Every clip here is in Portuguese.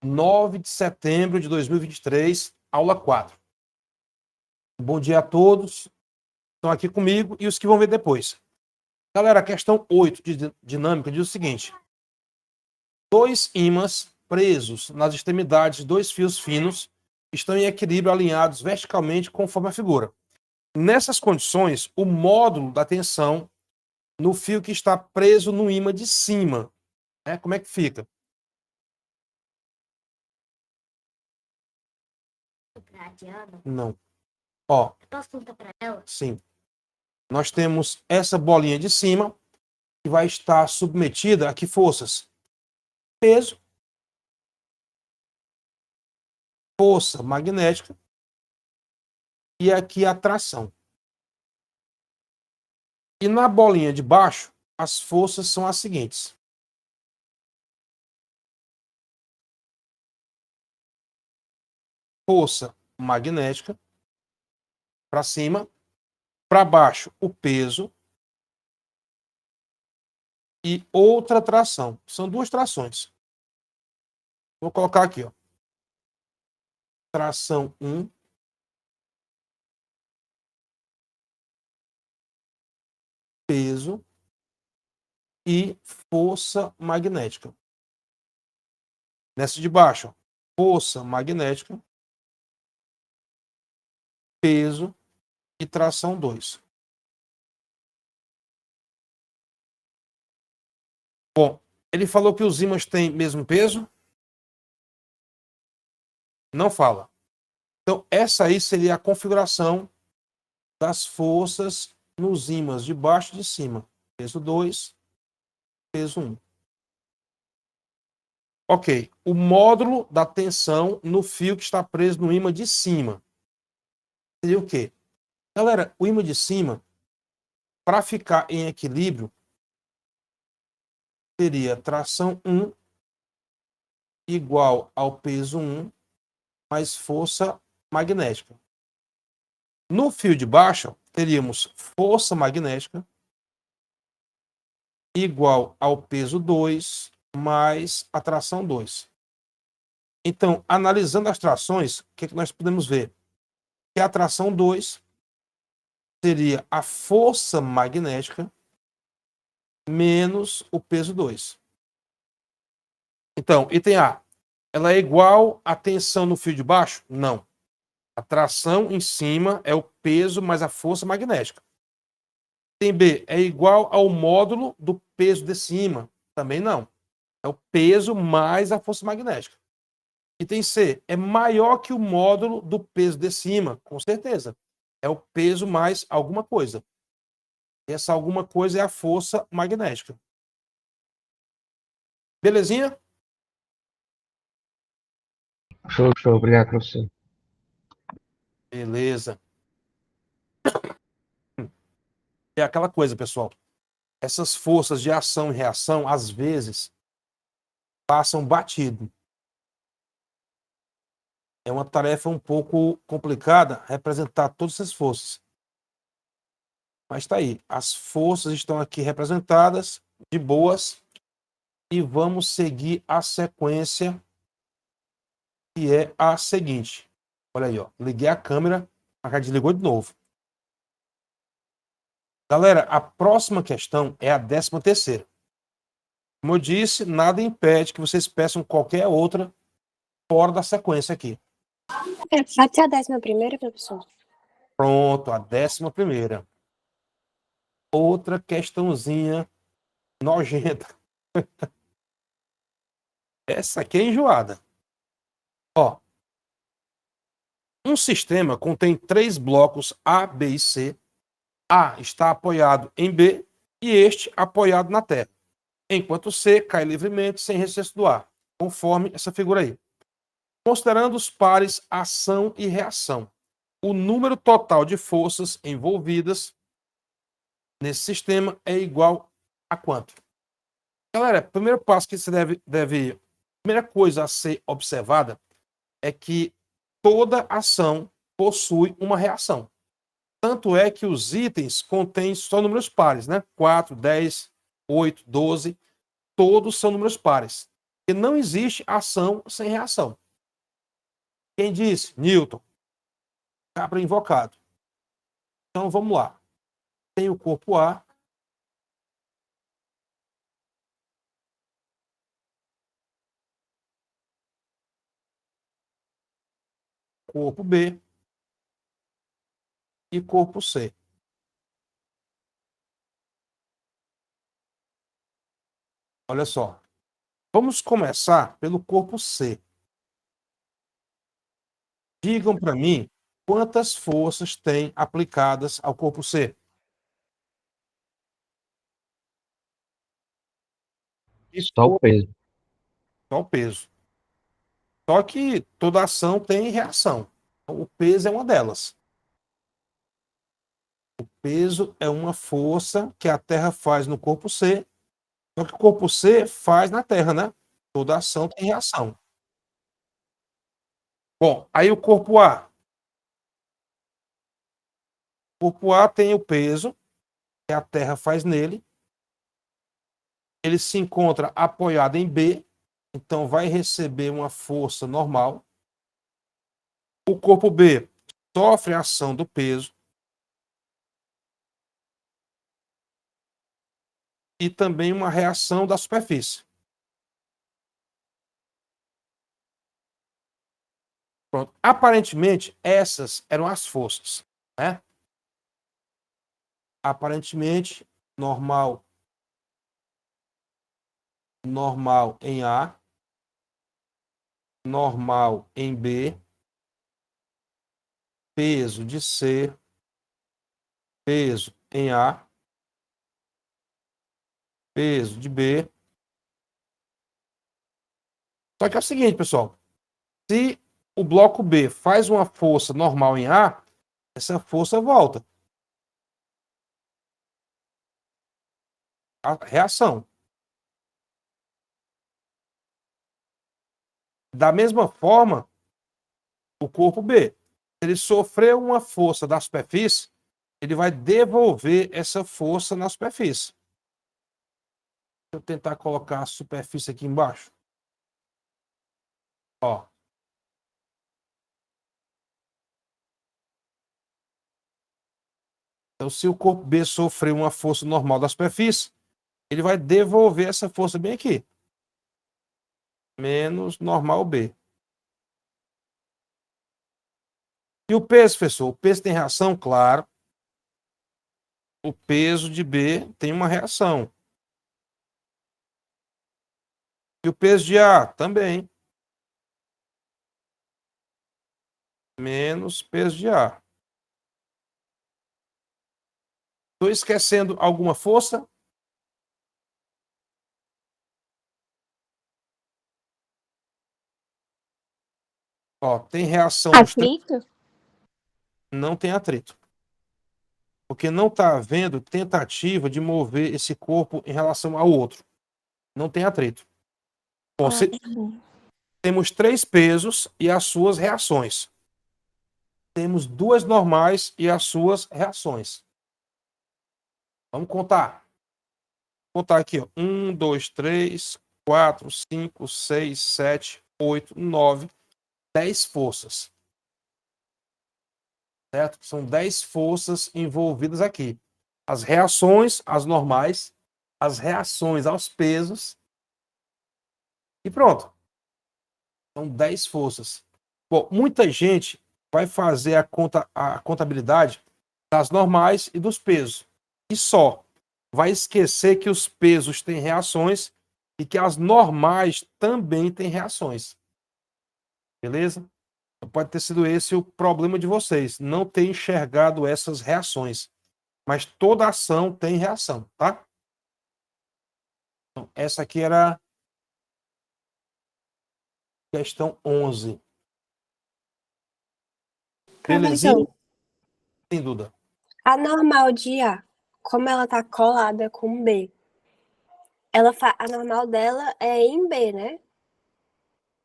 9 de setembro de 2023, aula 4. Bom dia a todos que estão aqui comigo e os que vão ver depois. Galera, a questão 8 de dinâmica diz o seguinte: dois ímãs presos nas extremidades de dois fios finos estão em equilíbrio alinhados verticalmente conforme a figura. Nessas condições, o módulo da tensão no fio que está preso no ímã de cima, né? Como é que fica? Não. Ó. Posso perguntar para ela? Sim. Nós temos essa bolinha de cima que vai estar submetida a que forças? Peso, força magnética e aqui a tração. E na bolinha de baixo, as forças são as seguintes. Força magnética para cima, para baixo o peso e outra tração. São duas trações. Vou colocar aqui, ó. Tração 1. Peso e força magnética. Nessa de baixo, ó, força magnética, peso e tração 2. Bom, ele falou que os ímãs têm mesmo peso? Não fala. Então, essa aí seria a configuração das forças nos ímãs de baixo e de cima. Peso 2, peso 1. Ok. O módulo da tensão no fio que está preso no ímã de cima. Seria o quê? Galera, o ímã de cima, para ficar em equilíbrio, teria tração 1 igual ao peso 1 mais força magnética. No fio de baixo, teríamos força magnética igual ao peso 2 mais a tração 2. Então, analisando as trações, o que nós podemos ver? Que a tração 2 seria a força magnética menos o peso 2. Então, item A, ela é igual à tensão no fio de baixo? Não. A tração em cima é o peso mais a força magnética. Item B, é igual ao módulo do peso de cima? Também não. É o peso mais a força magnética. Item C, é maior que o módulo do peso de cima? Com certeza. É o peso mais alguma coisa. Essa alguma coisa é a força magnética. Belezinha? Show, show. Obrigado, professor. Beleza. É aquela coisa, pessoal. Essas forças de ação e reação, às vezes, passam batido. É uma tarefa um pouco complicada representar todas essas forças. Mas está aí. As forças estão aqui representadas, de boas, e vamos seguir a sequência, que é a seguinte. Olha aí, ó. Liguei a câmera, a já desligou de novo. Galera, a próxima questão é a 13ª. Como eu disse, nada impede que vocês peçam qualquer outra fora da sequência aqui. Pode ser a 11ª, professor? Pronto, a 11ª. Outra questãozinha nojenta. Essa aqui é enjoada. Ó, um sistema contém 3 blocos A, B e C. A está apoiado em B e este apoiado na Terra, enquanto C cai livremente sem recesso do ar, conforme essa figura aí. Considerando os pares ação e reação, o número total de forças envolvidas nesse sistema é igual a quanto? Galera, o primeiro passo que você deve primeira coisa a ser observada é que toda ação possui uma reação. Tanto é que os itens contêm só números pares, né? 4, 10, 8, 12, todos são números pares. Porque não existe ação sem reação. Quem disse? Newton. Capra invocado. Então vamos lá. Tem o corpo A. Corpo B e corpo C. Olha só. Vamos começar pelo corpo C. Digam para mim quantas forças tem aplicadas ao corpo C. Só o peso. Só o peso. Só que toda ação tem reação. O peso é uma delas. O peso é uma força que a Terra faz no corpo C. Só que o corpo C faz na Terra, né? Toda ação tem reação. Bom, aí o corpo A. O corpo A tem o peso que a Terra faz nele. Ele se encontra apoiado em B, então vai receber uma força normal. O corpo B sofre a ação do peso e também uma reação da superfície. Pronto. Aparentemente, essas eram as forças, né? Aparentemente, normal em A, normal em B, peso de C, peso em A, peso de B. Só que é o seguinte, pessoal, se o bloco B faz uma força normal em A, essa força volta. A reação. Da mesma forma, o corpo B, se ele sofreu uma força da superfície, ele vai devolver essa força na superfície. Deixa eu tentar colocar a superfície aqui embaixo. Ó. Então, se o corpo B sofreu uma força normal da superfície, ele vai devolver essa força bem aqui. Menos normal B. E o peso, professor? O peso tem reação? Claro. O peso de B tem uma reação. E o peso de A? Também. Menos peso de A. Estou esquecendo alguma força? Ó, tem reação dos três. Atrito? Não tem atrito. Porque não está havendo tentativa de mover esse corpo em relação ao outro. Não tem atrito. Bom, temos 3 pesos e as suas reações. Temos 2 normais e as suas reações. Vamos contar. Vou contar aqui, ó. 1, 2, 3, 4, 5, 6, 7, 8, 9, 10 forças. Certo? São 10 forças envolvidas aqui. As reações, as normais, as reações aos pesos. E pronto. São 10 forças. Bom, muita gente vai fazer a contabilidade das normais e dos pesos. E só. Vai esquecer que os pesos têm reações e que as normais também têm reações. Beleza? Pode ter sido esse o problema de vocês, não ter enxergado essas reações. Mas toda ação tem reação, tá? Então, essa aqui era a questão 11. Belezinha? Professor, Sem dúvida. a normal de A, como ela tá colada com B, a normal dela é em B, né?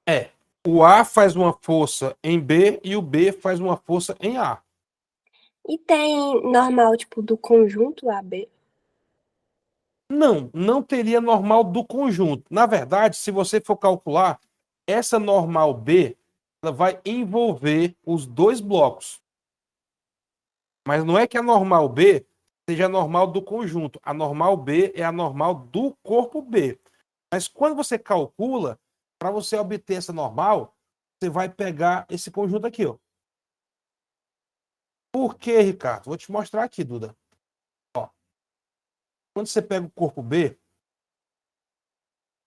É. O A faz uma força em B e o B faz uma força em A. E tem normal, tipo, do conjunto AB? Não teria normal do conjunto. Na verdade, se você for calcular, essa normal B, ela vai envolver os dois blocos. Mas não é que a normal B seja a normal do conjunto. A normal B é a normal do corpo B. Mas quando você calcula, para você obter essa normal, você vai pegar esse conjunto aqui, ó. Por quê, Ricardo? Vou te mostrar aqui, Duda. Ó, quando você pega o corpo B,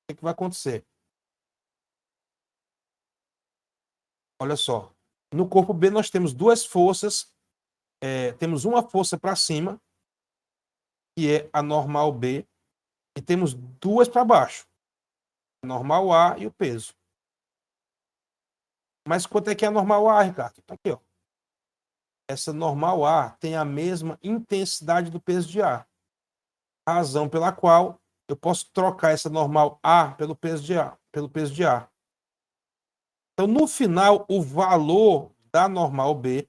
o que vai acontecer? Olha só. No corpo B nós temos duas forças. Temos uma força para cima, que é a normal B, e temos duas para baixo, a normal A e o peso. Mas quanto é que é a normal A, Ricardo? Tá aqui, ó. Essa normal A tem a mesma intensidade do peso de A. Razão pela qual eu posso trocar essa normal A pelo peso de A, Então, no final, o valor da normal B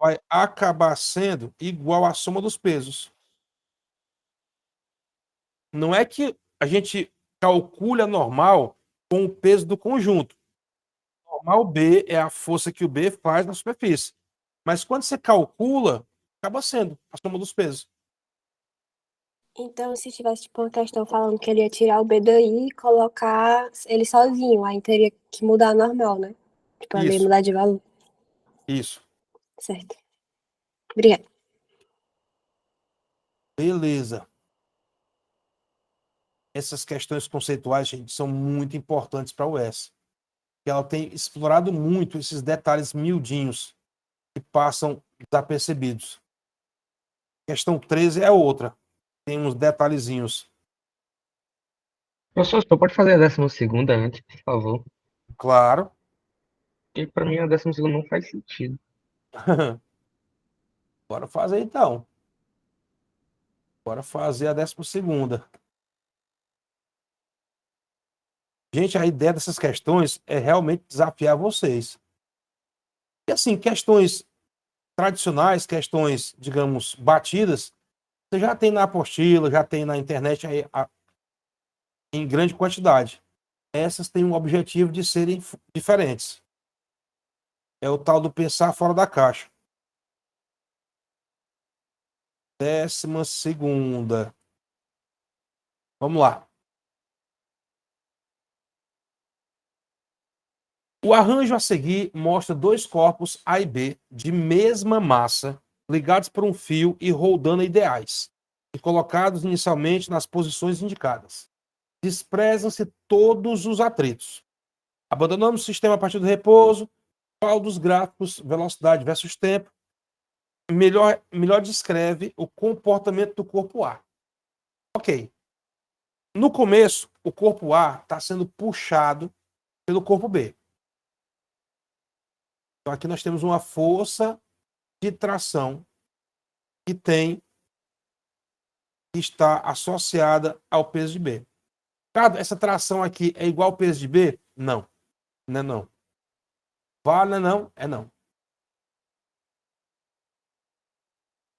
vai acabar sendo igual à soma dos pesos. Não é que a gente calcule a normal com o peso do conjunto. Normal B é a força que o B faz na superfície. Mas quando você calcula, acaba sendo a soma dos pesos. Então, se tivesse tipo, uma questão falando que ele ia tirar o B daí e colocar ele sozinho, aí teria que mudar a normal, né? Tipo, ele ia Isso, mudar de valor. isso. Certo. Obrigada. Beleza. Essas questões conceituais, gente, são muito importantes para a UES. Ela tem explorado muito esses detalhes miudinhos que passam desapercebidos. Questão 13 é outra. Tem uns detalhezinhos. Professor, só pode fazer a 12ª antes, por favor. Claro. Porque pra mim a 12ª não faz sentido. Bora fazer então. Bora fazer a 12ª. Gente, a ideia dessas questões é realmente desafiar vocês. E assim, questões tradicionais, questões, digamos, batidas, você já tem na apostila, já tem na internet aí, em grande quantidade. Essas têm um objetivo de serem diferentes. É o tal do pensar fora da caixa. 12ª. Vamos lá. O arranjo a seguir mostra dois corpos A e B de mesma massa, ligados por um fio e rodando ideais, e colocados inicialmente nas posições indicadas. Desprezam-se todos os atritos. Abandonamos o sistema a partir do repouso. Qual dos gráficos, velocidade versus tempo, melhor descreve o comportamento do corpo A? Ok. No começo, o corpo A está sendo puxado pelo corpo B. Então, aqui nós temos uma força de tração que está associada ao peso de B. Cara, essa tração aqui é igual ao peso de B? Não. Não é não. Vale, não? É não.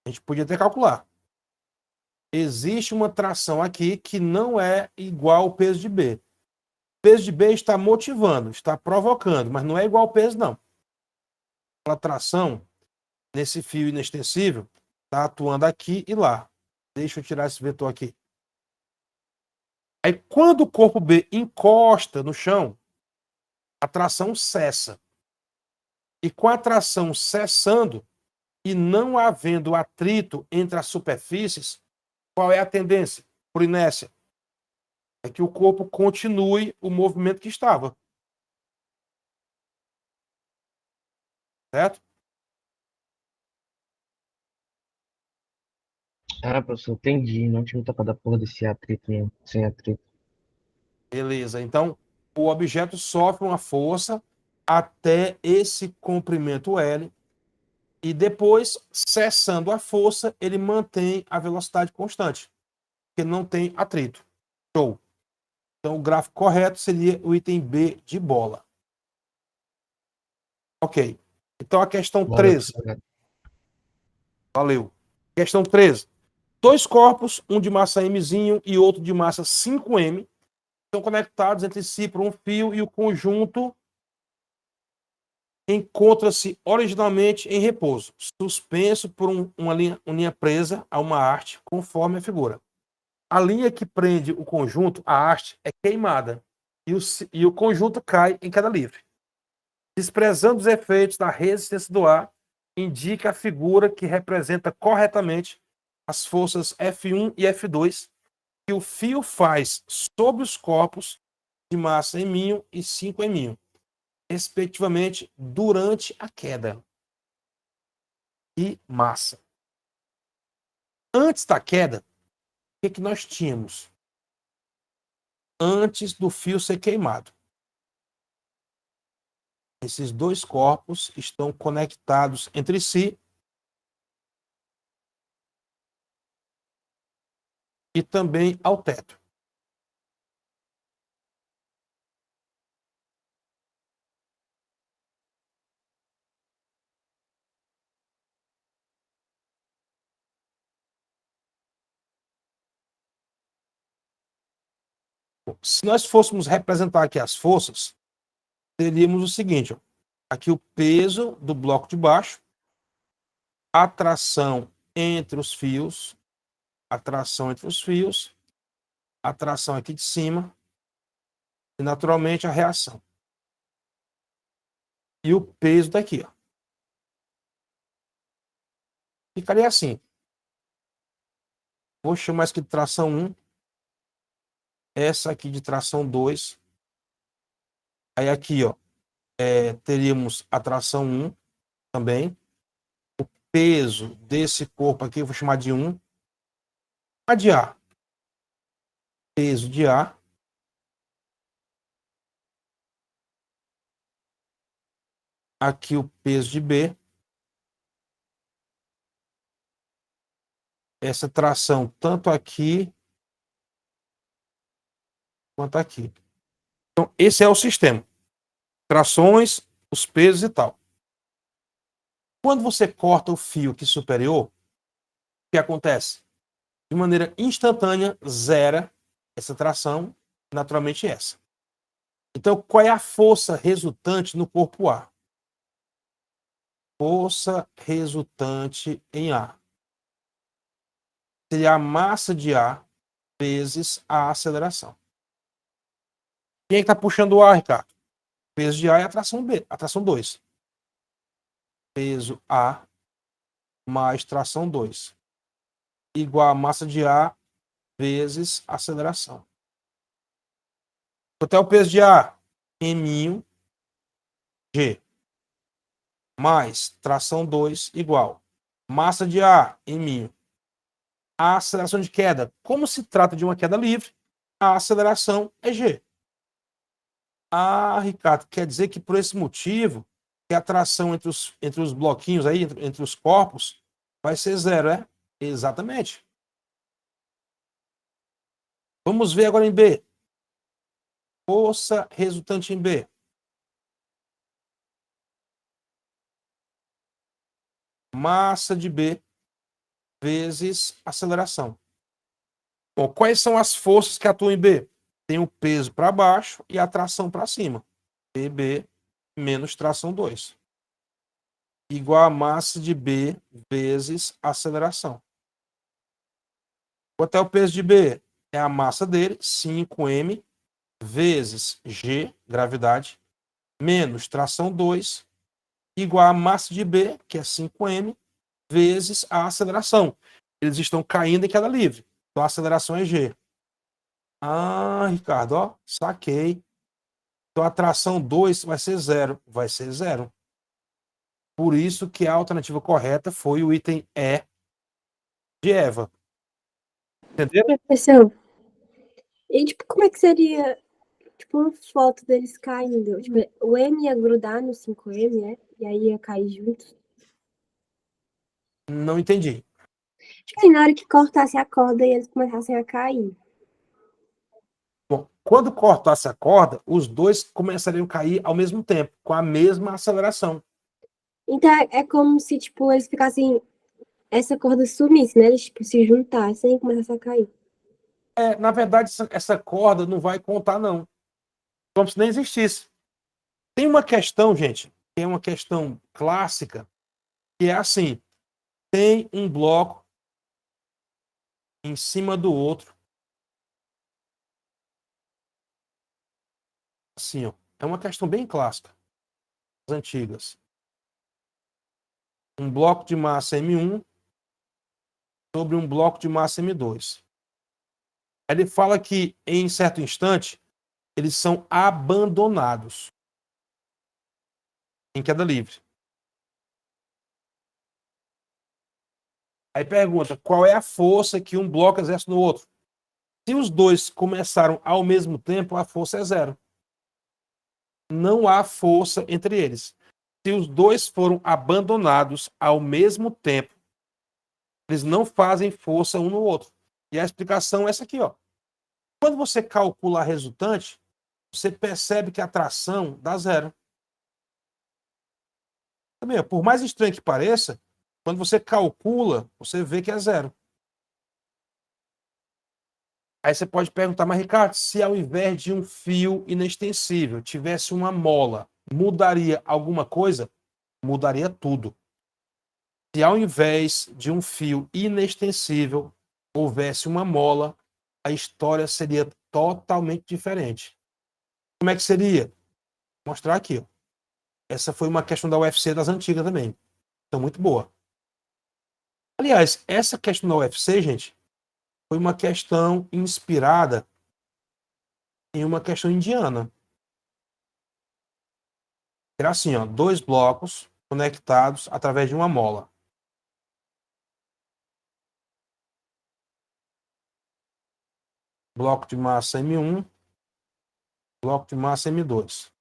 A gente podia até calcular. Existe uma tração aqui que não é igual ao peso de B. O peso de B está motivando, está provocando, mas não é igual ao peso, não. A tração nesse fio inextensível está atuando aqui e lá. Deixa eu tirar esse vetor aqui. Aí, quando o corpo B encosta no chão, a tração cessa. E com a tração cessando e não havendo atrito entre as superfícies, qual é a tendência? Por inércia. É que o corpo continue o movimento que estava. Certo? Ah, professor, entendi. Não tinha tocado a porra desse atrito, não. Sem atrito. Beleza. Então, o objeto sofre uma força até esse comprimento L e depois, cessando a força, ele mantém a velocidade constante, porque não tem atrito. Show. Então, o gráfico correto seria o item B de bola. Ok. Então, a questão Valeu, 13. professor. Valeu. Questão 13. Dois corpos, um de massa Mzinho e outro de massa 5M, estão conectados entre si por um fio e o conjunto encontra-se originalmente em repouso, suspenso por uma linha presa a uma haste, conforme a figura. A linha que prende o conjunto, a haste, é queimada e o conjunto cai em queda livre. Desprezando os efeitos da resistência do ar, indica a figura que representa corretamente as forças F1 e F2 que o fio faz sobre os corpos de massa M e 5M, respectivamente, durante a queda. E massa. Antes da queda, o que nós tínhamos? Antes do fio ser queimado. Esses dois corpos estão conectados entre si e também ao teto. Se nós fôssemos representar aqui as forças, teríamos o seguinte, ó. Aqui o peso do bloco de baixo, a tração entre os fios, a tração aqui de cima e, naturalmente, a reação. E o peso daqui, ó. Ficaria assim. Vou chamar isso aqui de tração 1. Essa aqui de tração 2. Aí aqui, ó, teríamos a tração 1 também. O peso desse corpo aqui eu vou chamar de 1. A de A. Peso de A. Aqui o peso de B. Essa tração tanto aqui quanto aqui. Então, esse é o sistema. Trações, os pesos e tal. Quando você corta o fio aqui superior, o que acontece? De maneira instantânea, zera essa tração, naturalmente essa. Então, qual é a força resultante no corpo A? Força resultante em A. Seria a massa de A vezes a aceleração. Quem é que está puxando o A, Ricardo? O peso de A é a tração B, a tração 2. Peso A mais tração 2. Igual a massa de A vezes aceleração. Quanto é o peso de A? M' G. Mais tração 2 igual. Massa de A, M'. A aceleração de queda. Como se trata de uma queda livre, a aceleração é G. Ah, Ricardo, quer dizer que por esse motivo, que a tração entre os bloquinhos aí, entre os corpos, vai ser zero, é? Exatamente. Vamos ver agora em B. Força resultante em B. Massa de B vezes aceleração. Bom, quais são as forças que atuam em B? Tem o peso para baixo e a tração para cima. PB menos tração 2. Igual a massa de B vezes aceleração. Quanto é o peso de B? É a massa dele, 5M, vezes G, gravidade, menos tração 2, igual a massa de B, que é 5M, vezes a aceleração. Eles estão caindo em queda livre. Então a aceleração é G. Ah, Ricardo, ó, saquei. Então a tração 2 vai ser zero. Vai ser zero. Por isso que a alternativa correta foi o item E de Eva. Entendeu? Professor, e tipo, como é que seria tipo uma foto deles caindo? Tipo, o M ia grudar no 5M, né? E aí ia cair junto. Não entendi. Tipo assim, na hora que cortasse a corda e eles começassem a cair. Bom, quando cortasse a corda, os dois começariam a cair ao mesmo tempo, com a mesma aceleração. Então é como se, tipo, eles ficassem essa corda sumisse, né? Eles tipo, se juntassem e começassem a cair. Na verdade, essa corda não vai contar, não. Como se nem existisse. Tem uma questão, gente, que é uma questão clássica, que é assim: tem um bloco em cima do outro. Assim, ó. É uma questão bem clássica, das antigas. Um bloco de massa M1 sobre um bloco de massa M2. Ele fala que, em certo instante, eles são abandonados em queda livre. Aí pergunta, qual é a força que um bloco exerce no outro? Se os dois começaram ao mesmo tempo, a força é zero. Não há força entre eles. Se os dois foram abandonados ao mesmo tempo, eles não fazem força um no outro. E a explicação é essa aqui, ó. Quando você calcula a resultante, você percebe que a tração dá zero. Também, por mais estranho que pareça, quando você calcula, você vê que é zero. Aí você pode perguntar, mas Ricardo, se ao invés de um fio inextensível tivesse uma mola, mudaria alguma coisa? Mudaria tudo. Se ao invés de um fio inextensível houvesse uma mola, a história seria totalmente diferente. Como é que seria? Vou mostrar aqui. Ó. Essa foi uma questão da UFC das antigas também. Então, muito boa. Aliás, essa questão da UFC, gente, foi uma questão inspirada em uma questão indiana. Era assim, ó, dois blocos conectados através de uma mola. Bloco de massa M1, bloco de massa M2.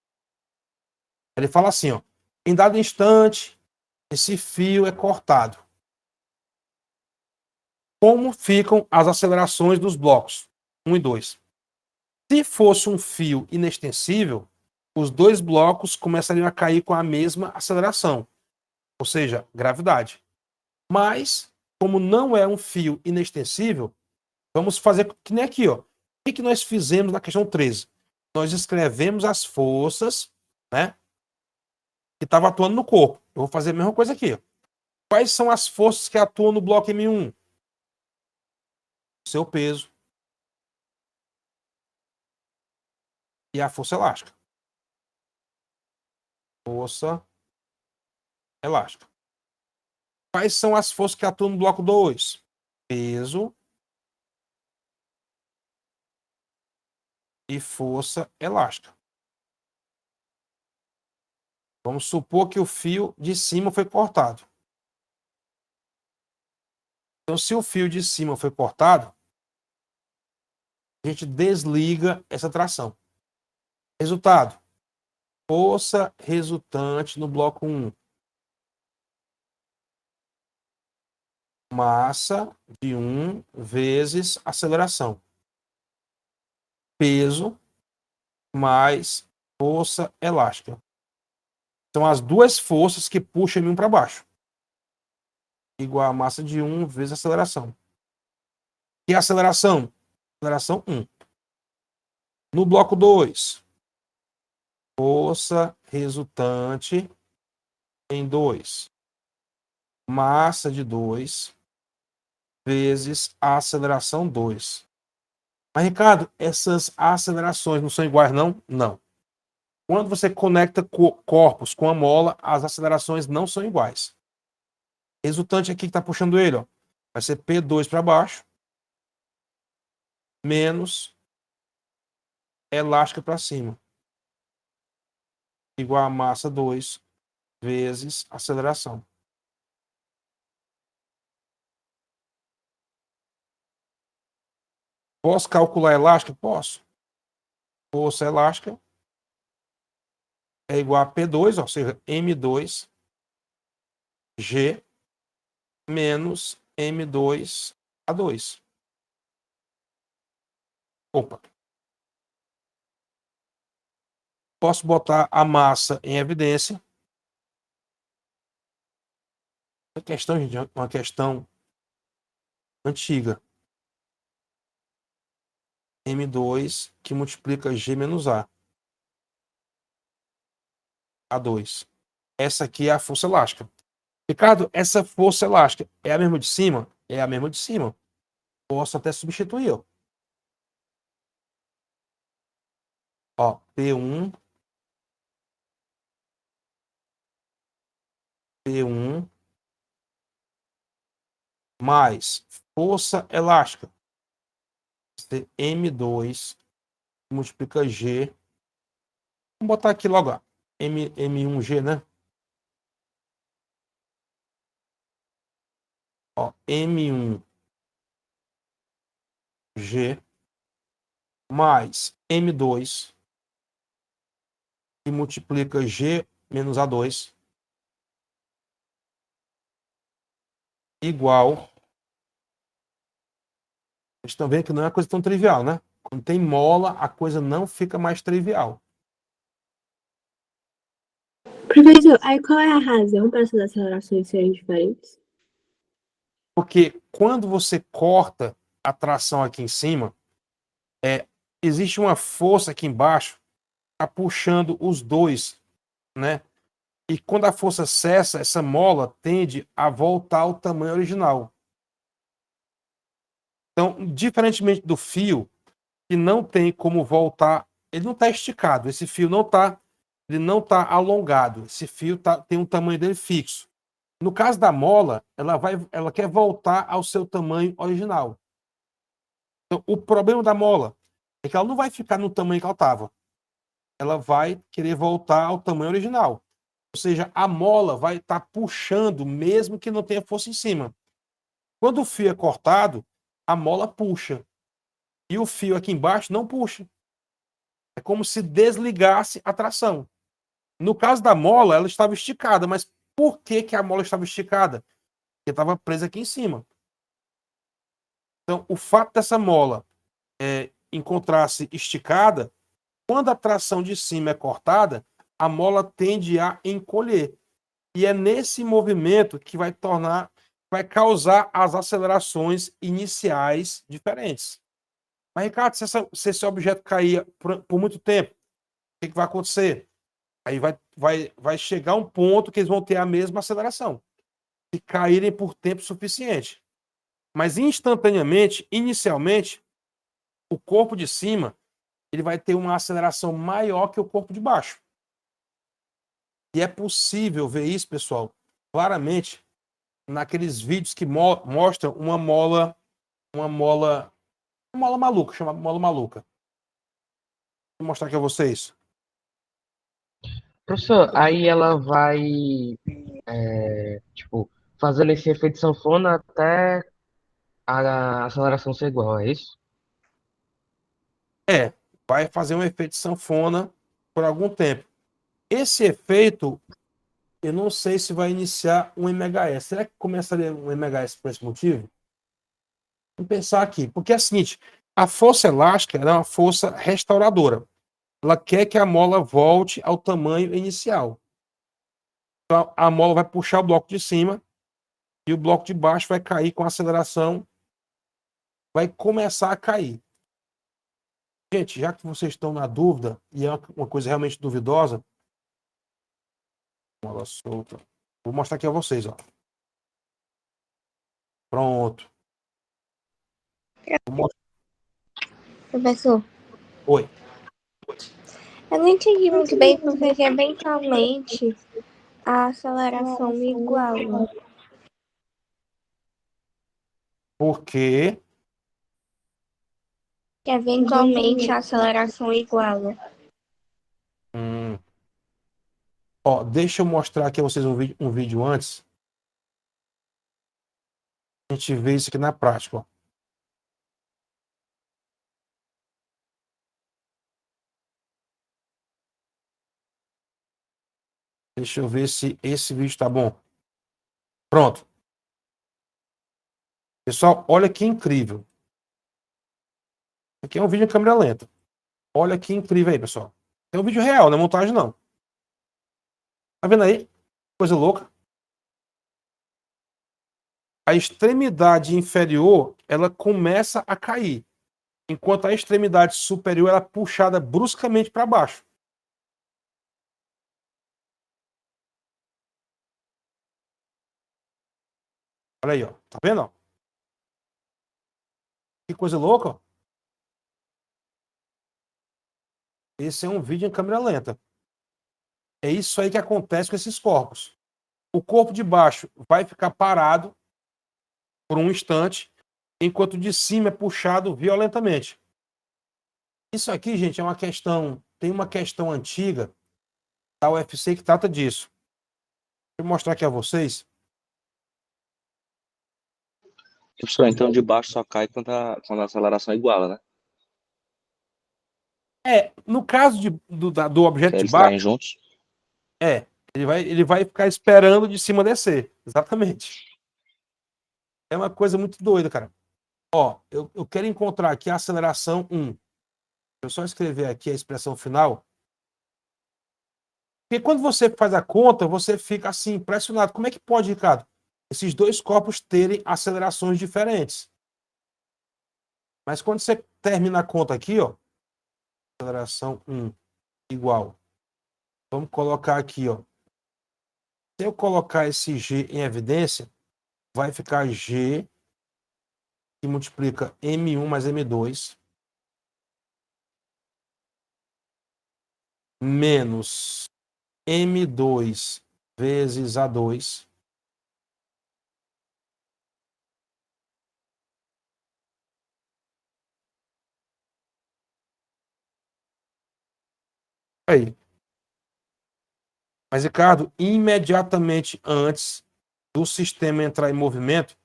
Ele fala assim, ó, em dado instante, esse fio é cortado. Como ficam as acelerações dos blocos 1 e 2? Se fosse um fio inextensível, os dois blocos começariam a cair com a mesma aceleração, ou seja, gravidade. Mas, como não é um fio inextensível, vamos fazer que nem aqui, ó. O que nós fizemos na questão 13? Nós escrevemos as forças, né, que estavam atuando no corpo. Eu vou fazer a mesma coisa aqui. Ó. Quais são as forças que atuam no bloco M1? Seu peso e a força elástica. Força elástica. Quais são as forças que atuam no bloco 2? Peso e força elástica. Vamos supor que o fio de cima foi cortado. Então, se o fio de cima foi cortado, a gente desliga essa tração. Resultado: força resultante no bloco 1. Massa de 1 vezes aceleração. Peso mais força elástica. São as duas forças que puxam M1 para baixo. Igual a massa de 1 vezes a aceleração. E a aceleração? Aceleração 1. No bloco 2, força resultante em 2. Massa de 2 vezes a aceleração 2. Mas, Ricardo, essas acelerações não são iguais, não? Não. Quando você conecta corpos com a mola, as acelerações não são iguais. Resultante aqui que está puxando ele, ó, vai ser P2 para baixo, menos elástica para cima. Igual a massa 2 vezes aceleração. Posso calcular a elástica? Posso. Força elástica é igual a P2, ou seja, M2 G menos M2 A2. Opa. Posso botar a massa em evidência. A questão, gente, é uma questão antiga. M2 que multiplica G menos A. A2. Essa aqui é a força elástica. Ricardo, essa força elástica é a mesma de cima? É a mesma de cima. Posso até substituir, ó. Ó, P1 mais força elástica. M2 multiplica G. Vamos botar aqui logo, ó. M1G, né? Ó, M1G mais M2 que multiplica G menos A2 igual. Vocês estão vendo que não é uma coisa tão trivial, né? Quando tem mola, a coisa não fica mais trivial. Professor, aí qual é a razão para essas acelerações serem diferentes? Porque quando você corta a tração aqui em cima, existe uma força aqui embaixo tá puxando os dois, né? E quando a força cessa, essa mola tende a voltar ao tamanho original. Então, diferentemente do fio, que não tem como voltar, ele não está esticado, esse fio ele não está alongado, esse fio tem um tamanho dele fixo. No caso da mola, ela quer voltar ao seu tamanho original. Então, o problema da mola é que ela não vai ficar no tamanho que ela estava. Ela vai querer voltar ao tamanho original. Ou seja, a mola vai estar puxando, mesmo que não tenha força em cima. Quando o fio é cortado, a mola puxa. E o fio aqui embaixo não puxa. É como se desligasse a tração. No caso da mola, ela estava esticada. Mas por que a mola estava esticada? Porque estava presa aqui em cima. Então, o fato dessa mola encontrar-se esticada, quando a tração de cima é cortada, a mola tende a encolher. E é nesse movimento que vai causar as acelerações iniciais diferentes. Mas, Ricardo, se esse objeto cair por muito tempo, o que vai acontecer? Aí vai chegar um ponto que eles vão ter a mesma aceleração, se caírem por tempo suficiente. Mas instantaneamente, inicialmente, o corpo de cima ele vai ter uma aceleração maior que o corpo de baixo. E é possível ver isso, pessoal, claramente naqueles vídeos que mostram uma mola maluca, chamada mola maluca. Vou mostrar aqui a vocês. Professor, aí ela vai, tipo, fazendo esse efeito sanfona até a aceleração ser igual, é isso? Vai fazer um efeito sanfona por algum tempo. Esse efeito, eu não sei se vai iniciar um MHS. Será que começaria um MHS por esse motivo? Vamos pensar aqui. Porque é o seguinte, a força elástica é uma força restauradora. Ela quer que a mola volte ao tamanho inicial. Então, a mola vai puxar o bloco de cima e o bloco de baixo vai cair com aceleração, vai começar a cair. Gente, já que vocês estão na dúvida, e é uma coisa realmente duvidosa, mola solta. Vou mostrar aqui a vocês, ó. Pronto. Professor, Oi. eu não entendi muito bem porque eventualmente a aceleração iguala. Porque Eventualmente a aceleração iguala. Ó, deixa eu mostrar aqui a vocês um vídeo antes. A gente vê isso aqui na prática, ó. Deixa eu ver se esse vídeo tá bom. Pronto. Pessoal, olha que incrível. Aqui é um vídeo em câmera lenta. Olha que incrível aí, pessoal. É um vídeo real, não é montagem, não. Tá vendo aí? Coisa louca. a extremidade inferior ela começa a cair, enquanto a extremidade superior ela é puxada bruscamente para baixo. Olha aí, ó. Tá vendo? Ó? Que coisa louca, ó. Esse é um vídeo em câmera lenta. É isso aí que acontece com esses corpos. O corpo de baixo vai ficar parado por um instante, enquanto o de cima é puxado violentamente. Isso aqui, gente, é uma questão. Tem uma questão antiga da UFC que trata disso. Deixa eu mostrar aqui a vocês. Professor, então de baixo só cai quando a aceleração é igual, né? No caso do objeto de Eles baixo, caem juntos. ele vai ficar esperando de cima descer. Exatamente. É uma coisa muito doida, cara. Ó, eu quero encontrar aqui a aceleração 1. Deixa eu só escrever aqui a expressão final. Porque quando você faz a conta, você fica assim, impressionado. Como é que pode, Ricardo, esses dois corpos terem acelerações diferentes? Mas quando você termina a conta aqui, ó, aceleração 1 igual. Vamos colocar aqui, ó. Se eu colocar esse G em evidência, vai ficar G que multiplica M1 mais M2 menos M2 vezes A2 aí. Mas, Ricardo, imediatamente antes do sistema entrar em movimento,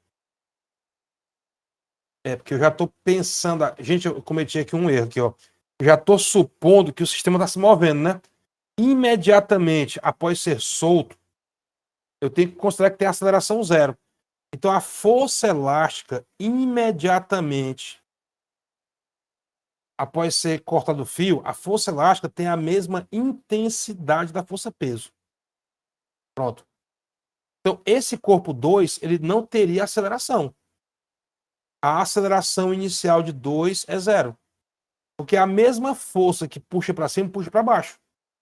porque eu já estou pensando. Gente, eu cometi aqui um erro aqui, ó. Eu já estou supondo que o sistema está se movendo, né? Imediatamente após ser solto, eu tenho que considerar que tem aceleração zero. Então, a força elástica, imediatamente após ser cortado o fio, a força elástica tem a mesma intensidade da força-peso. Pronto. Então, esse corpo 2, ele não teria aceleração. A aceleração inicial de 2 é zero. Porque a mesma força que puxa para cima, puxa para baixo.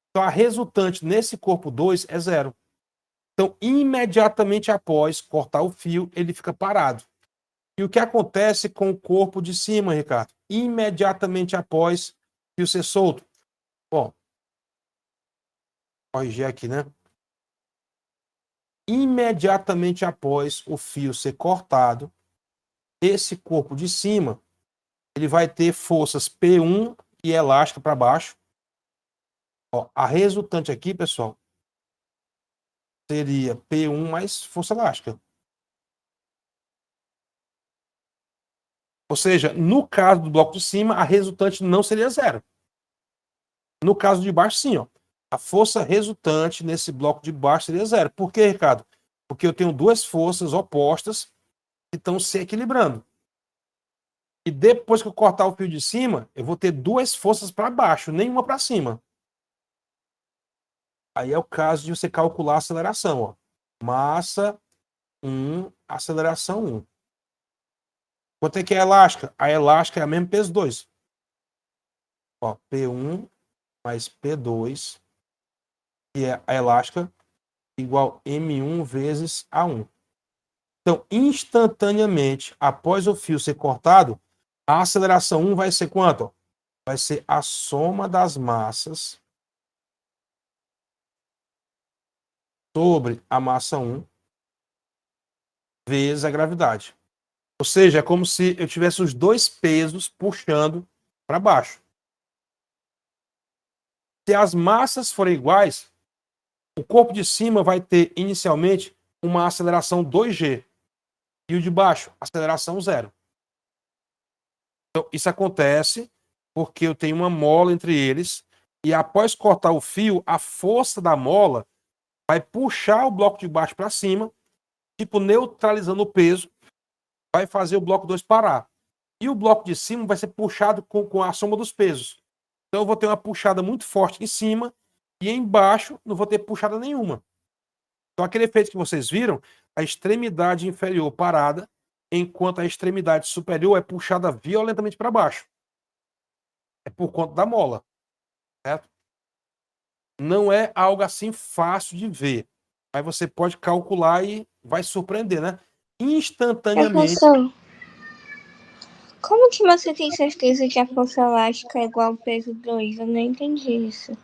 Então, a resultante nesse corpo 2 é zero. Então, imediatamente após cortar o fio, ele fica parado. E o que acontece com o corpo de cima, Ricardo? Imediatamente após o fio ser solto. Bom, corrigir aqui, né? Imediatamente após o fio ser cortado, esse corpo de cima, ele vai ter forças P1 e elástica para baixo. Ó, a resultante aqui, pessoal, seria P1 mais força elástica. Ou seja, no caso do bloco de cima, a resultante não seria zero. No caso de baixo, sim, ó. A força resultante nesse bloco de baixo seria zero. Por quê, Ricardo? Porque eu tenho duas forças opostas que estão se equilibrando. E depois que eu cortar o fio de cima, eu vou ter duas forças para baixo, nenhuma para cima. Aí é o caso de você calcular a aceleração. Ó. Massa 1, aceleração 1. Quanto é que é a elástica? A elástica é o mesmo peso 2. Ó, P1 mais P2, que é a elástica, igual M1 vezes A1. Então, instantaneamente, após o fio ser cortado, a aceleração 1 vai ser quanto? Vai ser a soma das massas sobre a massa 1 vezes a gravidade. Ou seja, é como se eu tivesse os dois pesos puxando para baixo. Se as massas forem iguais, o corpo de cima vai ter inicialmente uma aceleração 2g e o de baixo, aceleração 0. Então, isso acontece porque eu tenho uma mola entre eles e após cortar o fio, a força da mola vai puxar o bloco de baixo para cima, tipo neutralizando o peso, vai fazer o bloco 2 parar. E o bloco de cima vai ser puxado com a soma dos pesos. Então eu vou ter uma puxada muito forte em cima e embaixo não vou ter puxada nenhuma. Então aquele efeito que vocês viram a extremidade inferior parada, enquanto a extremidade superior é puxada violentamente para baixo. É por conta da mola, certo? Não é algo assim fácil de ver, mas você pode calcular e vai surpreender, né? Instantaneamente. Professor, como que você tem certeza que a força elástica é igual ao peso 2? Eu não entendi isso.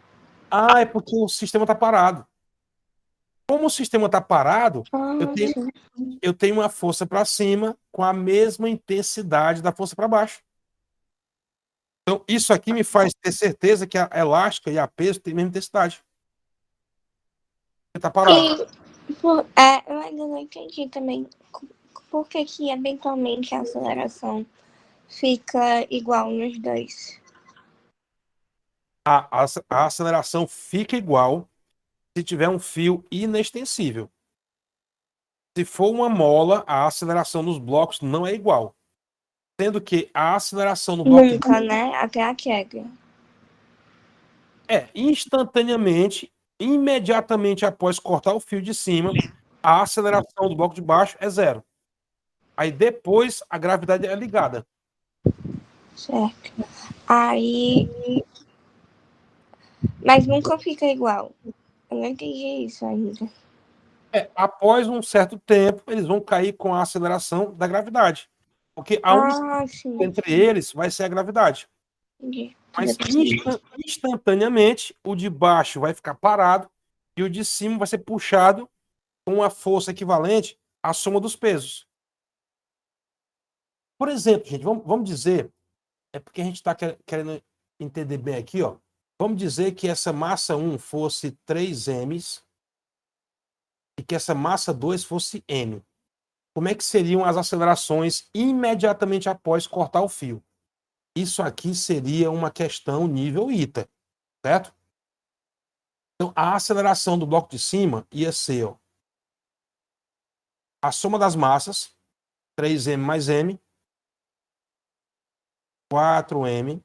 É porque o sistema está parado. Como o sistema está parado, Sim. eu tenho uma força para cima com a mesma intensidade da força para baixo. Então, isso aqui me faz ter certeza que a elástica e a peso têm a mesma intensidade. Está parado. Eu ainda não entendi também por que eventualmente a aceleração fica igual nos dois. A aceleração fica igual se tiver um fio inextensível. Se for uma mola, a aceleração nos blocos não é igual. Sendo que a aceleração no bloco Nunca, né? Até a queda. instantaneamente, imediatamente após cortar o fio de cima, a aceleração do bloco de baixo é 0. Aí depois a gravidade é ligada. Certo. Aí. Mas nunca fica igual. Eu não entendi isso ainda. Após um certo tempo, eles vão cair com a aceleração da gravidade. Porque a única Sim. entre eles vai ser a gravidade. Entendi. Mas instantaneamente, o de baixo vai ficar parado e o de cima vai ser puxado com uma força equivalente à soma dos pesos. Por exemplo, gente, vamos dizer, é porque a gente está querendo entender bem aqui, ó. Vamos dizer que essa massa 1 fosse 3m e que essa massa 2 fosse m. Como é que seriam as acelerações imediatamente após cortar o fio? Isso aqui seria uma questão nível ITA, certo? Então, a aceleração do bloco de cima ia ser, ó, a soma das massas, 3m mais m, 4m,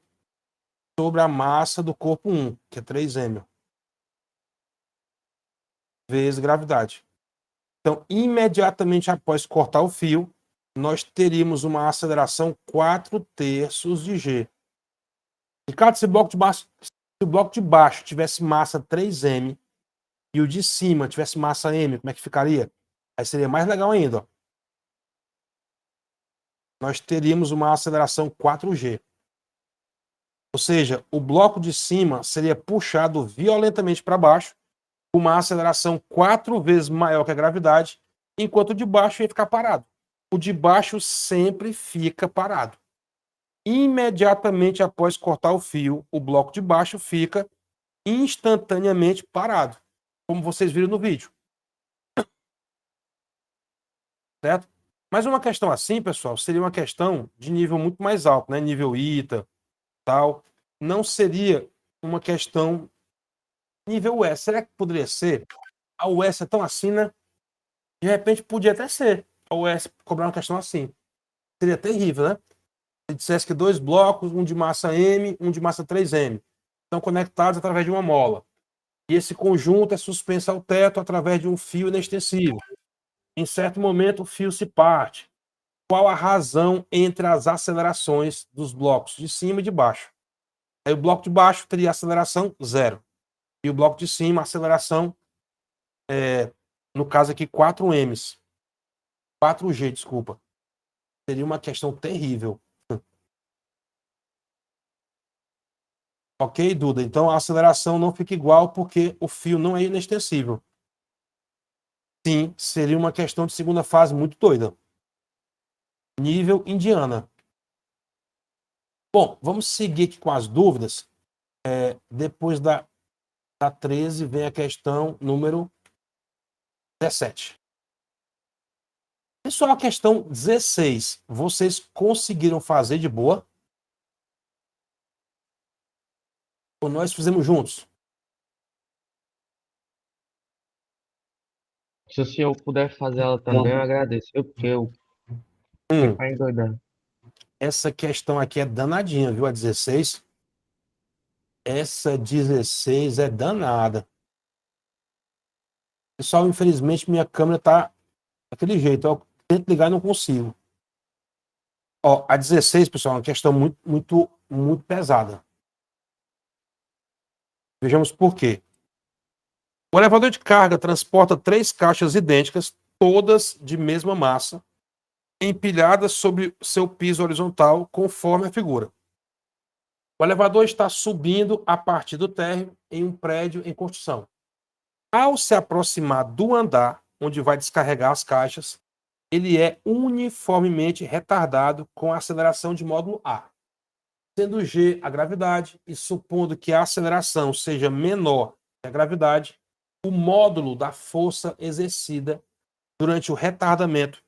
sobre a massa do corpo 1, que é 3m, vezes gravidade. Então, imediatamente após cortar o fio, nós teríamos uma aceleração 4/3 de g. Ricardo, se o bloco de baixo tivesse massa 3m e o de cima tivesse massa m, como é que ficaria? Aí seria mais legal ainda, ó. Nós teríamos uma aceleração 4g. Ou seja, o bloco de cima seria puxado violentamente para baixo, com uma aceleração 4 vezes maior que a gravidade, enquanto o de baixo ia ficar parado. O de baixo sempre fica parado. Imediatamente após cortar o fio, o bloco de baixo fica instantaneamente parado, como vocês viram no vídeo. Certo? Mas uma questão assim, pessoal, seria uma questão de nível muito mais alto, né? Nível ITA, tal. Não seria uma questão nível US. Será que poderia ser? A US é tão assim, né? De repente podia até ser a US cobrar uma questão assim. Seria terrível, né? Se dissesse que 2 blocos, um de massa M, um de massa 3m, estão conectados através de uma mola. E esse conjunto é suspenso ao teto através de um fio inextensível. Em certo momento, o fio se parte. Qual a razão entre as acelerações dos blocos de cima e de baixo? Aí o bloco de baixo teria aceleração 0. E o bloco de cima, aceleração, no caso aqui, 4m. 4g, desculpa. Seria uma questão terrível. Ok, Duda? Então a aceleração não fica igual porque o fio não é inextensível. Sim, seria uma questão de segunda fase muito doida. Nível Indiana. Bom, vamos seguir aqui com as dúvidas. Depois da 13 vem a questão número 17. Pessoal, a questão 16. Vocês conseguiram fazer de boa? Ou nós fizemos juntos? Se o senhor puder fazer ela também, eu agradeço. Porque eu fiquei para endoidar. Essa questão aqui é danadinha, viu? A 16. Essa 16 é danada. Pessoal, infelizmente minha câmera está Daquele jeito, ó, tento ligar e não consigo. Ó, a 16, pessoal, é uma questão muito pesada. Vejamos por quê. O elevador de carga transporta 3 caixas idênticas, todas de mesma massa, empilhadas sobre seu piso horizontal, conforme a figura. O elevador está subindo a partir do térreo em um prédio em construção. Ao se aproximar do andar onde vai descarregar as caixas, ele é uniformemente retardado com a aceleração de módulo A. Sendo G a gravidade e supondo que a aceleração seja menor que a gravidade, o módulo da força exercida durante o retardamento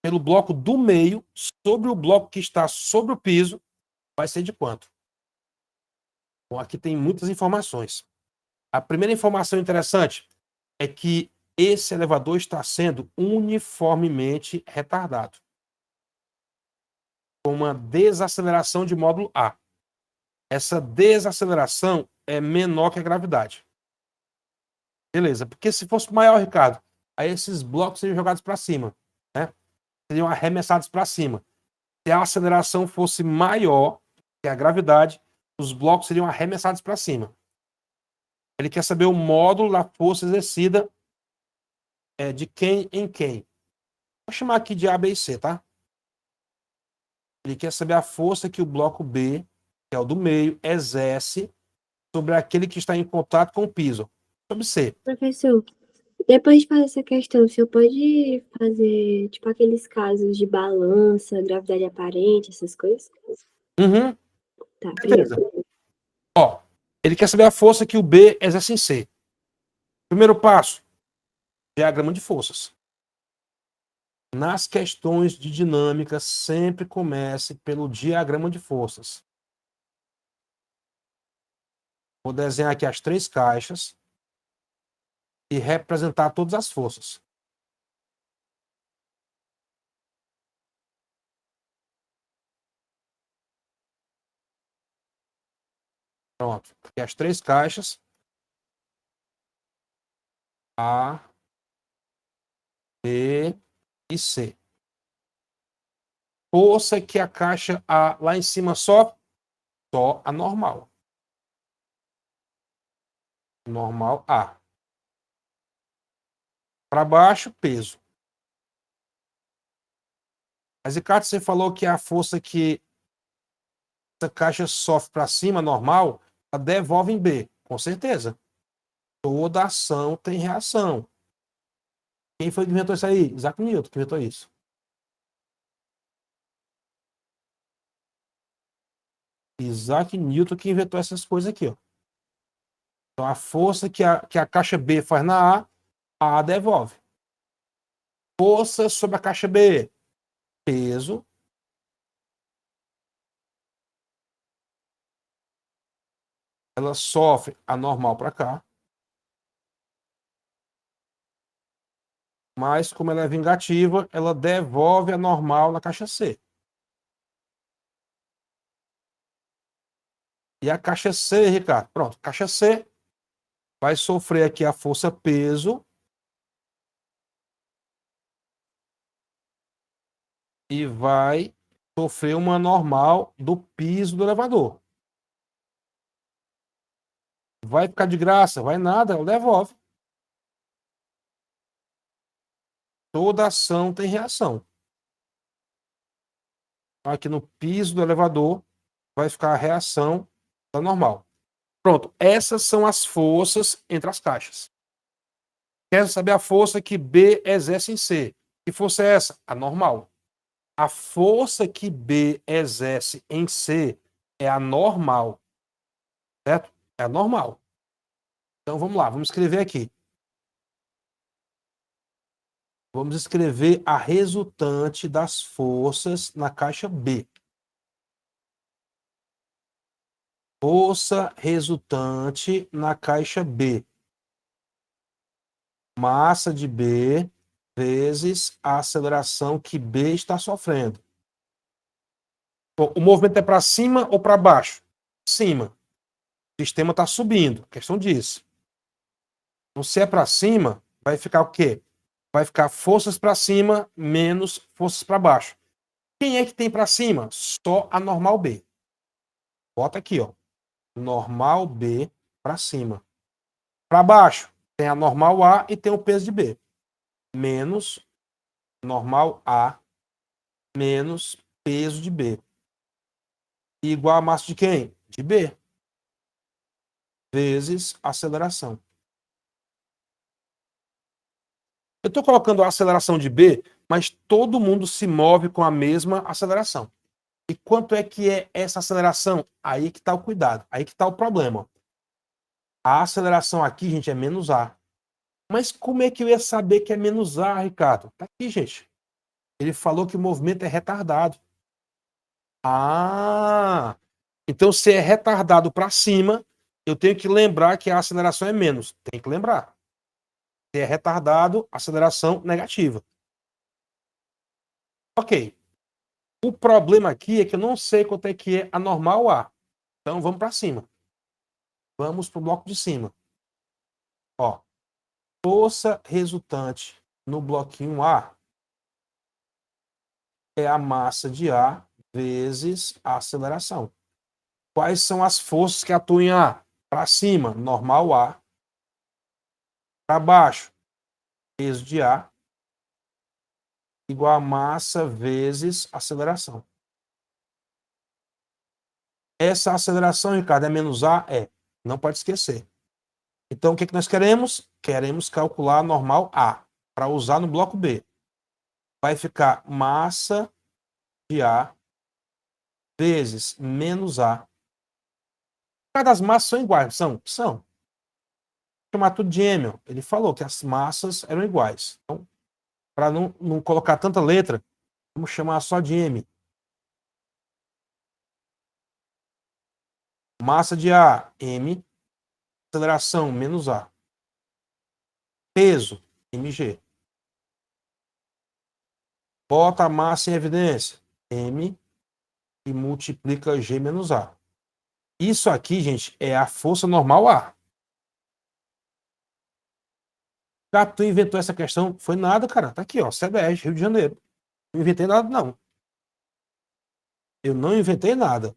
pelo bloco do meio sobre o bloco que está sobre o piso vai ser de quanto? Bom, aqui tem muitas informações. A primeira informação interessante é que esse elevador está sendo uniformemente retardado, com uma desaceleração de módulo A. Essa desaceleração é menor que a gravidade. Beleza, porque se fosse maior, Ricardo, aí esses blocos seriam jogados para cima, né? Seriam arremessados para cima. Se a aceleração fosse maior que a gravidade, os blocos seriam arremessados para cima. Ele quer saber o módulo da força exercida de quem em quem. Vou chamar aqui de A, B e C, tá? Ele quer saber a força que o bloco B, que é o do meio, exerce sobre aquele que está em contato com o piso. Sobre C. Professor, depois de fazer essa questão, o senhor pode fazer, tipo, aqueles casos de balança, gravidade aparente, essas coisas? Uhum, Tá, certeza. obrigada. Ó, ele quer saber a força que o B exerce em C. Primeiro passo, diagrama de forças. Nas questões de dinâmica, sempre comece pelo diagrama de forças. Vou desenhar aqui as 3 caixas e representar todas as forças. Pronto. Aqui as 3 caixas. A, B e C. Força que a caixa A lá em cima só a normal. Normal A. Para baixo, peso. Mas, Ricardo, você falou que a força que essa caixa sofre para cima, normal, ela devolve em B. Com certeza. Toda ação tem reação. Quem foi que inventou isso aí? Isaac Newton que inventou isso. Isaac Newton que inventou essas coisas aqui, ó. Então, a força que a caixa B faz na A devolve. Força sobre a caixa B. Peso. Ela sofre a normal para cá. Mas, como ela é vingativa, ela devolve a normal na caixa C. E a caixa C, Ricardo, pronto, caixa C vai sofrer aqui a força peso e vai sofrer uma normal do piso do elevador. Vai ficar de graça? Vai nada, ela devolve. Toda ação tem reação. Aqui no piso do elevador vai ficar a reação da normal. Pronto, essas são as forças entre as caixas. Quer saber a força que B exerce em C? Que força é essa? A normal. A força que B exerce em C é a normal. Certo? É a normal. Então vamos lá, vamos escrever aqui. Vamos escrever a resultante das forças na caixa B. Força resultante na caixa B. Massa de B vezes a aceleração que B está sofrendo. Bom, o movimento é para cima ou para baixo? Cima. O sistema está subindo. Questão disso. Então, se é para cima, vai ficar o quê? vai ficar forças para cima menos forças para baixo. Quem é que tem para cima? Só a normal B. Bota aqui, ó. Normal B para cima. Para baixo, tem a normal A e tem o peso de B. Menos normal A menos peso de B. Igual a massa de quem? De B. Vezes aceleração. Eu estou colocando a aceleração de B, mas todo mundo se move com a mesma aceleração. E quanto é que é essa aceleração? Aí que está o cuidado, aí que está o problema. A aceleração aqui, gente, é menos A. Mas como é que eu ia saber que é menos A, Ricardo? Tá aqui, gente. Ele falou que o movimento é retardado. Ah! Então, se é retardado para cima, eu tenho que lembrar que a aceleração é menos. Tem que lembrar. Se é retardado, aceleração negativa. Ok. O problema aqui é que eu não sei quanto é que é a normal A. Então, vamos para cima. Vamos para o bloco de cima. Ó, força resultante no bloquinho A é a massa de A vezes a aceleração. Quais são as forças que atuam em A? Para cima, normal A. Para baixo, peso de A igual a massa vezes aceleração. Essa aceleração, Ricardo, é menos A? É. Não pode esquecer. Então, o que nós queremos? Queremos calcular a normal A, para usar no bloco B. Vai ficar massa de A vezes menos A. Cada das massas são iguais, são? São. Vou chamar tudo de M. Ele falou que as massas eram iguais. Então, para não colocar tanta letra, vamos chamar só de M. Massa de A, M. Aceleração, menos A. Peso, mg. Bota a massa em evidência, m, e multiplica g menos a. Isso aqui, gente, é a força normal A. Tu inventou essa questão? Foi nada, cara. Tá aqui, ó, CBS, Rio de Janeiro. Não inventei nada, não. Eu não inventei nada.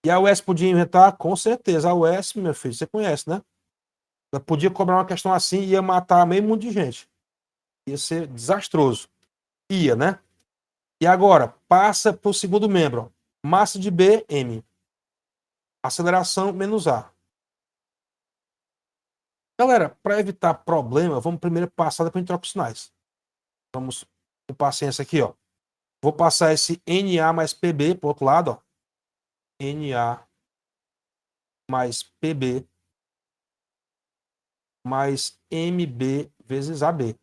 E a UES podia inventar? Com certeza. A UES, meu filho, você conhece, né? Ela podia cobrar uma questão assim e ia matar meio mundo de gente. Ia ser desastroso. Ia, né? E agora, passa para o segundo membro. Ó. Massa de B, M. Aceleração, menos A. Galera, para evitar problema, vamos primeiro passar, depois a gente troca os sinais. Vamos com paciência aqui, ó. Vou passar esse NA mais PB para o outro lado, ó. NA mais PB mais MB vezes AB.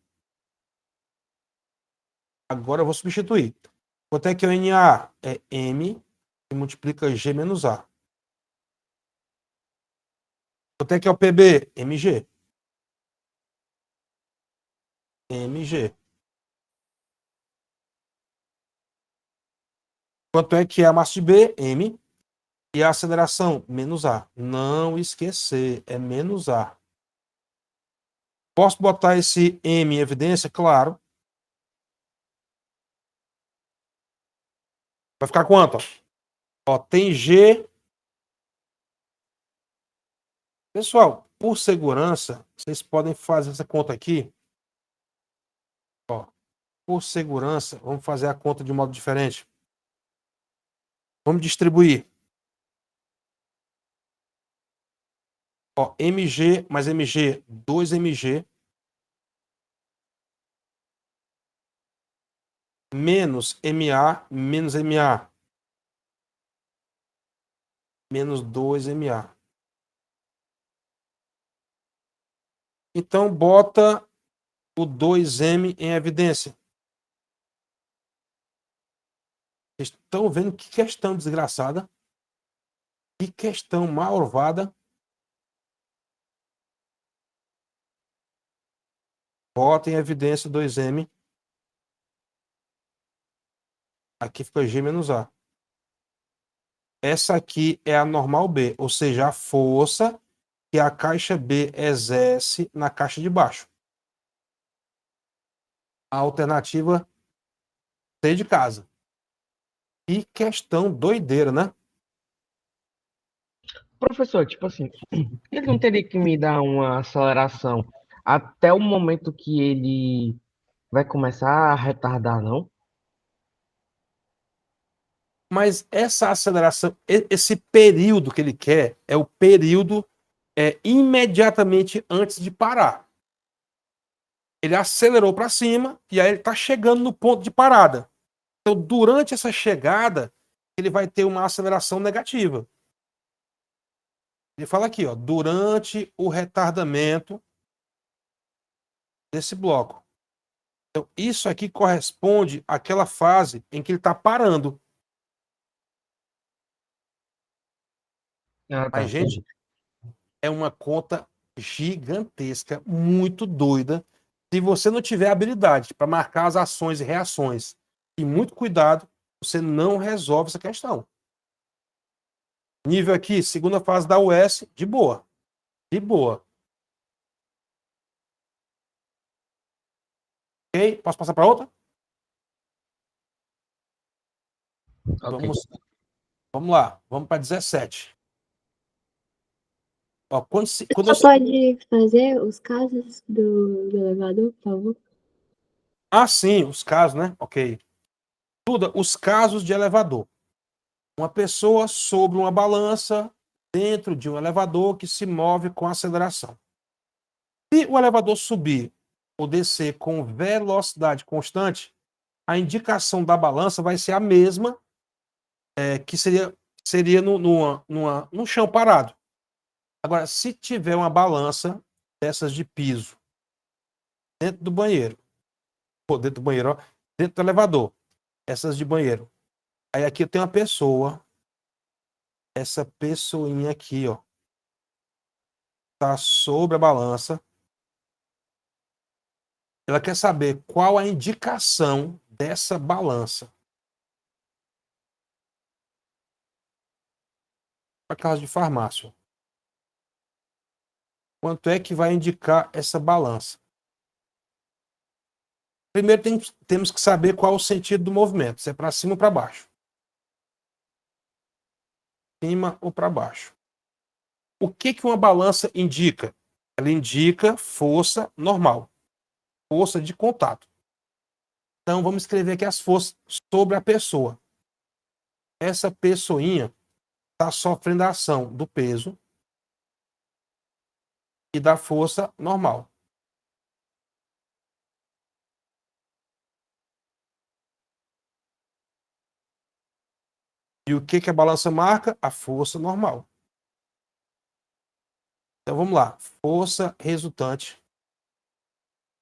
Agora eu vou substituir. Quanto é que é o NA? É M que multiplica G menos A. Quanto é que é o PB? MG. MG. Quanto é que é a massa de B? M. E a aceleração? Menos A. Não esquecer, é menos A. Posso botar esse M em evidência? Claro. Vai ficar quanto? Ó, tem G. Pessoal, por segurança, vocês podem fazer essa conta aqui. Ó, por segurança, vamos fazer a conta de um modo diferente. Vamos distribuir. Ó, MG mais MG, 2MG. Menos MA, menos MA. Menos 2MA. Então, bota o 2M em evidência. Vocês estão vendo que questão desgraçada? Que questão malvada. Bota em evidência 2M. Aqui fica G menos A. Essa aqui é a normal B, ou seja, a força que a caixa B exerce na caixa de baixo. A alternativa C de casa. Que questão doideira, né? Professor, tipo assim, ele não teria que me dar uma aceleração até o momento que ele vai começar a retardar, não? Mas essa aceleração, esse período que ele quer é o período imediatamente antes de parar. Ele acelerou para cima e aí ele está chegando no ponto de parada. Então, durante essa chegada, ele vai ter uma aceleração negativa. Ele fala aqui, ó, durante o retardamento desse bloco. Então, isso aqui corresponde àquela fase em que ele está parando. Ah, tá, Mas, gente, entendi. é uma conta gigantesca, muito doida. Se você não tiver habilidade para marcar as ações e reações e muito cuidado, você não resolve essa questão. Nível aqui, segunda fase da US, de boa. De boa. Ok? Posso passar para outra? Ok. Vamos lá. Vamos para 17. Ó, quando eu... Só pode fazer os casos do elevador, por favor? Ah, sim, os casos, né? Ok. Tudo, os casos de elevador. Uma pessoa sobre uma balança dentro de um elevador que se move com aceleração. Se o elevador subir ou descer com velocidade constante, a indicação da balança vai ser a mesma que seria num chão parado. Agora, se tiver uma balança dessas de piso dentro do banheiro, ou dentro do banheiro, ó, dentro do elevador, essas de banheiro. Aí aqui eu tenho uma pessoa, essa pessoinha aqui, ó, tá sobre a balança. Ela quer saber qual a indicação dessa balança. Para casa de farmácia. Quanto é que vai indicar essa balança? Primeiro temos que saber qual é o sentido do movimento. Se é para cima ou para baixo. Cima ou para baixo. O que uma balança indica? Ela indica força normal. Força de contato. Então vamos escrever aqui as forças sobre a pessoa. Essa pessoinha está sofrendo a ação do peso e da força normal. E o que a balança marca? A força normal. Então vamos lá. Força resultante,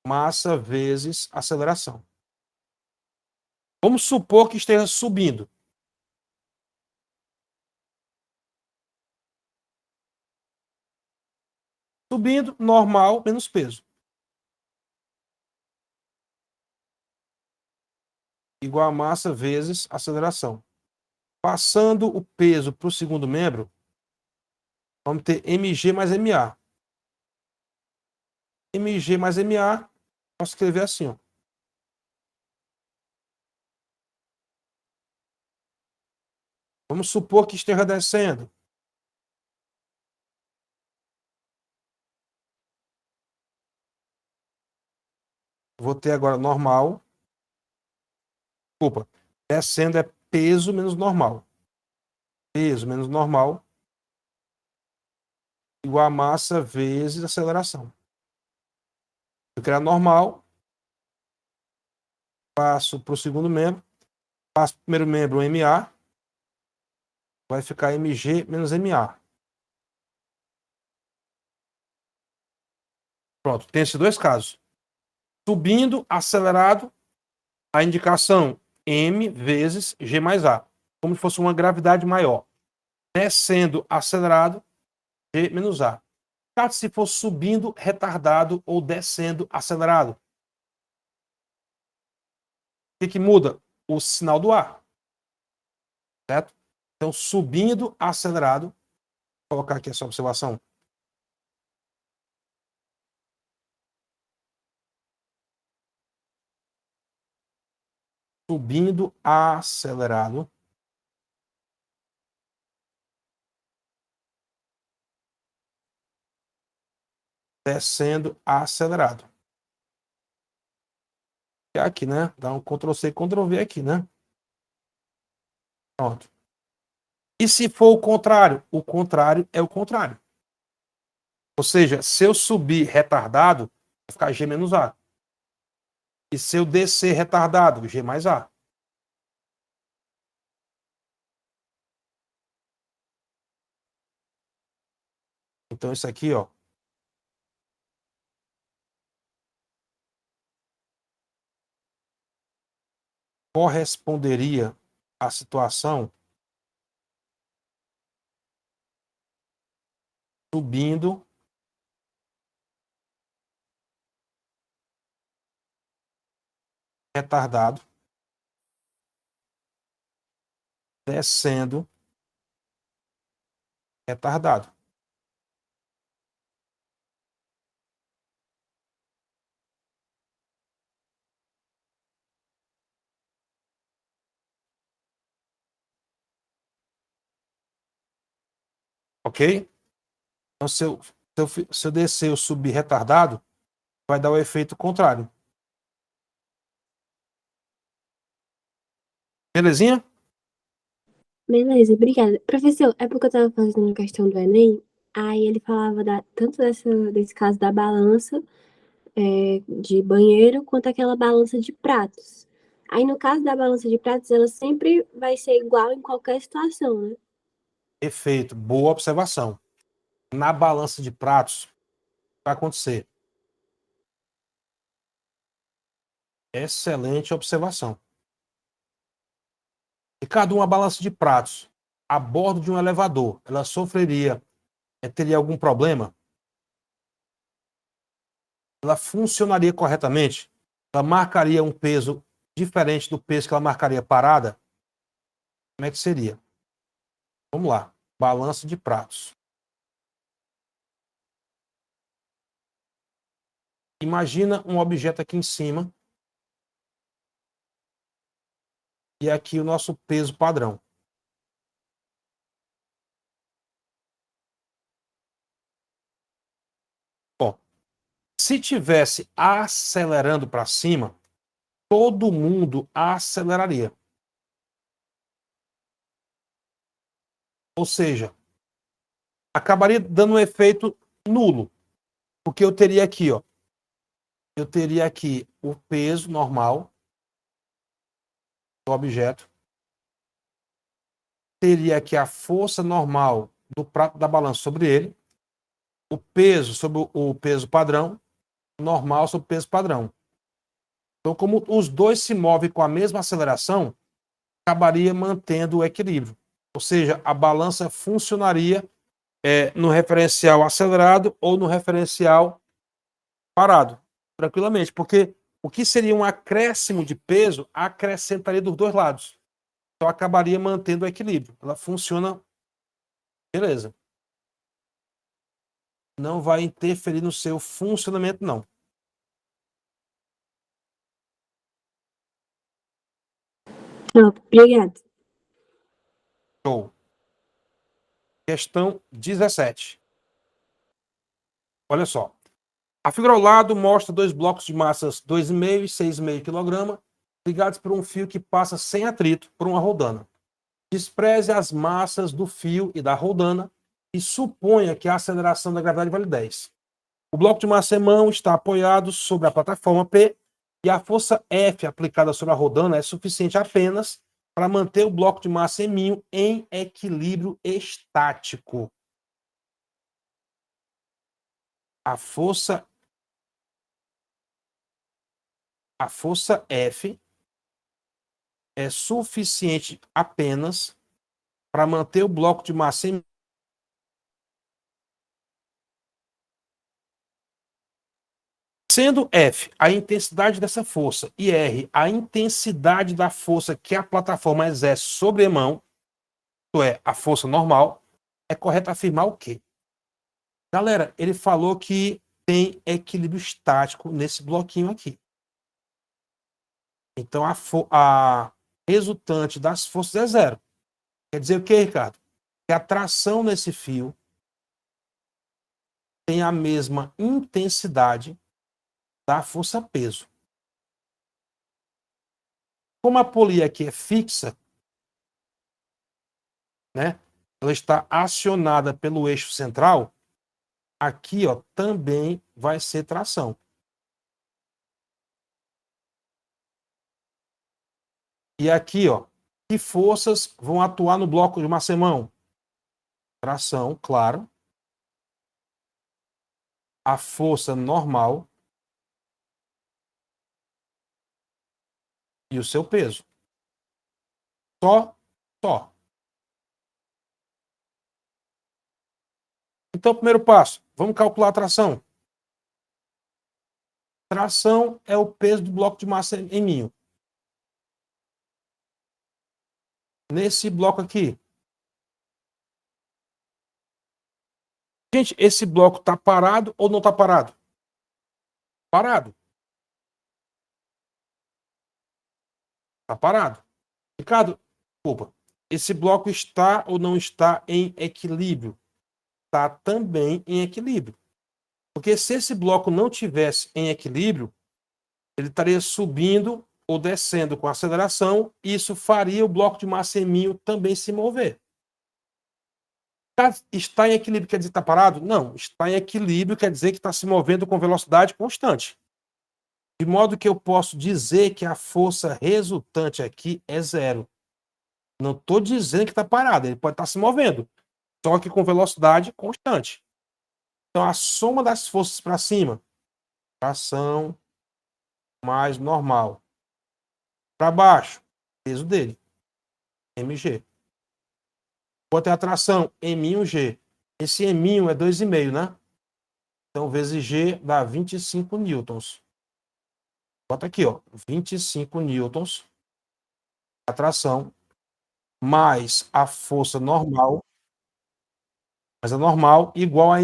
massa vezes aceleração. Vamos supor que esteja subindo. Subindo, normal, menos peso. Igual a massa vezes aceleração. Passando o peso para o segundo membro, vamos ter mg mais ma. mg mais ma, posso escrever assim, ó. Vamos supor que esteja descendo. Vou ter agora normal. Desculpa. Descendo é peso menos normal. Peso menos normal igual a massa vezes aceleração. Eu criar normal. Passo para o segundo membro. Passo para o primeiro membro, ma. Vai ficar mg menos ma. Pronto, tem esses dois casos. Subindo, acelerado, a indicação m vezes g mais a. Como se fosse uma gravidade maior. Descendo, acelerado, g menos a. Caso se for subindo, retardado ou descendo, acelerado. O que muda? O sinal do ar. Certo? Então, subindo, acelerado. Vou colocar aqui essa observação. subindo acelerado, descendo acelerado. É aqui, né? Dá um Ctrl+C, Ctrl+V aqui, né? Pronto. E se for o contrário? O contrário é o contrário. Ou seja, se eu subir retardado, vai ficar G menos A. E se eu descer retardado, G mais A. Então isso aqui, ó, corresponderia à situação subindo retardado, descendo retardado. Ok? Então, se eu descer ou subir retardado, vai dar o efeito contrário. Belezinha? Beleza, obrigada. Professor, é porque eu tava fazendo a questão do Enem, aí ele falava tanto desse caso da balança de banheiro, quanto aquela balança de pratos. Aí, no caso da balança de pratos, ela sempre vai ser igual em qualquer situação, né? Perfeito. Boa observação. Na balança de pratos, vai acontecer. Excelente observação. Ricardo, uma balança de pratos a bordo de um elevador, ela teria algum problema? Ela funcionaria corretamente? Ela marcaria um peso diferente do peso que ela marcaria parada? Como é que seria? Vamos lá. Balança de pratos. Imagina um objeto aqui em cima e aqui o nosso peso padrão. Bom, se tivesse acelerando para cima, todo mundo aceleraria. Ou seja, acabaria dando um efeito nulo. Porque eu teria aqui, ó, eu teria aqui o peso normal do objeto, teria aqui a força normal do prato da balança sobre ele, o peso sobre o peso padrão, normal sobre o peso padrão. Então, como os dois se movem com a mesma aceleração, acabaria mantendo o equilíbrio. Ou seja, a balança funcionaria no referencial acelerado ou no referencial parado, tranquilamente, porque o que seria um acréscimo de peso acrescentaria dos dois lados. Então acabaria mantendo o equilíbrio. Ela funciona, beleza. Não vai interferir no seu funcionamento, não. Obrigada. Show. Questão 17. Olha só. A figura ao lado mostra dois blocos de massas 2,5 e 6,5 kg ligados por um fio que passa sem atrito por uma rodana. Despreze as massas do fio e da rodana e suponha que a aceleração da gravidade vale 10. O bloco de massa em está apoiado sobre a plataforma P e a força F aplicada sobre a rodana é suficiente apenas para manter o bloco de massa em equilíbrio estático. A força F é suficiente apenas para manter o bloco de massa em sendo F a intensidade dessa força e R a intensidade da força que a plataforma exerce sobre a mão, isto é, a força normal, é correto afirmar o quê? Galera, ele falou que tem equilíbrio estático nesse bloquinho aqui. Então, a resultante das forças é zero. Quer dizer o quê, Ricardo? Que a tração nesse fio tem a mesma intensidade da força-peso. Como a polia aqui é fixa, né? Ela está acionada pelo eixo central. Aqui, ó, também vai ser tração. E aqui, ó, que forças vão atuar no bloco de Marcemão? Tração, claro. A força normal e o seu peso. Só. Então, primeiro passo, vamos calcular a tração. Tração é o peso do bloco de massa em mil. Nesse bloco aqui. Gente, esse bloco está parado ou não está parado? Parado. Está parado. Ricardo, desculpa. Esse bloco está ou não está em equilíbrio? Está também em equilíbrio. Porque se esse bloco não tivesse em equilíbrio, ele estaria subindo ou descendo com aceleração, e isso faria o bloco de massa em mil também se mover. Está em equilíbrio quer dizer que está parado? Não. Está em equilíbrio quer dizer que está se movendo com velocidade constante. De modo que eu posso dizer que a força resultante aqui é zero. Não estou dizendo que está parado, ele pode estar se movendo, só que com velocidade constante. Então, a soma das forças para cima, tração mais normal. Para baixo, peso dele, mg. Quanto é a tração? M1G. Esse M1 é 2,5, né? Então, vezes G dá 25 newtons. Bota aqui, ó, 25 newtons. A tração mais a força normal, mas a normal igual a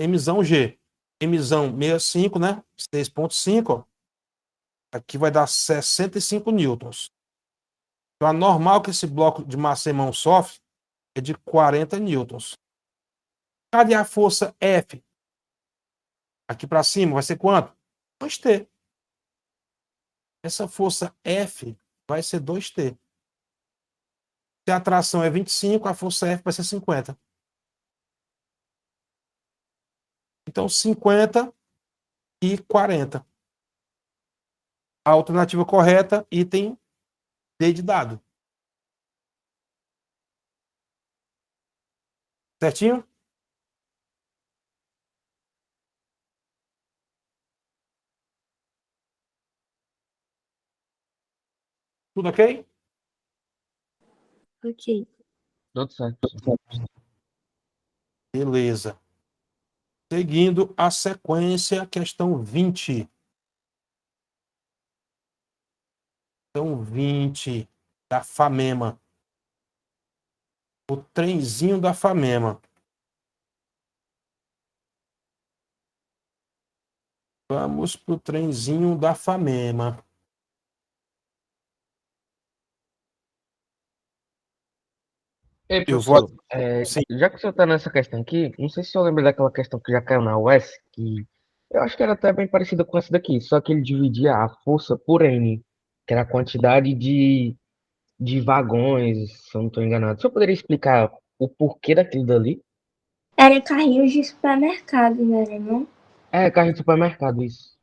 Mzão G. Mzão 65, né? 6,5, ó. Aqui vai dar 65 newtons. Então, a normal que esse bloco de massa em mão sofre é de 40 newtons. Cadê a força F? Aqui para cima vai ser quanto? 2T. Essa força F vai ser 2T. Se a tração é 25, a força F vai ser 50. Então, 50 e 40. A alternativa correta, item D de dado. Certinho? Tudo ok? Ok. Tudo certo. Beleza. Seguindo a sequência, questão 20. Questão 20 da FAMEMA. O trenzinho da FAMEMA. Vamos para o trenzinho da FAMEMA. Ei, Eu vou. professor, Sim. já que o senhor está nessa questão aqui, não sei se o senhor lembra daquela questão que já caiu na UES, que eu acho que era até bem parecida com essa daqui, só que ele dividia a força por N, que era a quantidade de vagões, se eu não estou enganado. O senhor poderia explicar o porquê daquilo dali? Era carrinhos de supermercado, não era, não? É, carrinho de supermercado, isso.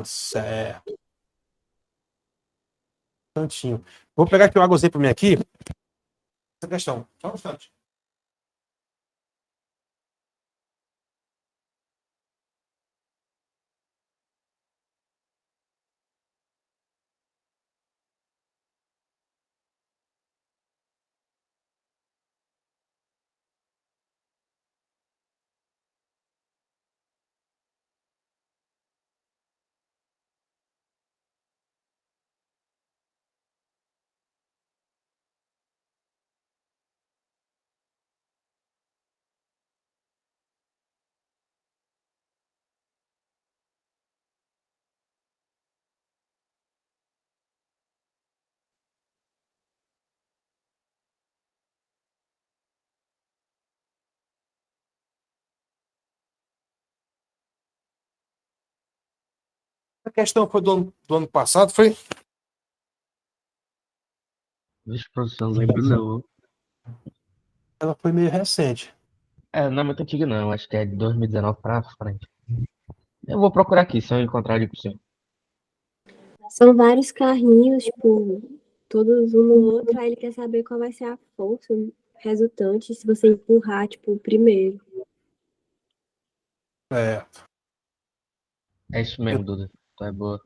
Certo. Tantinho. Vou pegar aqui o águazinho para mim aqui. Essa questão. Só um instante. Essa questão foi do ano passado, foi? Vixe, professor, não lembro não. Ela foi meio recente. Não é muito antiga não, acho que é de 2019 pra frente. Eu vou procurar aqui, se eu encontrar ali com o senhor. São vários carrinhos, tipo, todos um no outro, aí ele quer saber qual vai ser a força resultante se você empurrar, tipo, o primeiro. É, É isso mesmo, Duda. Tu é boa.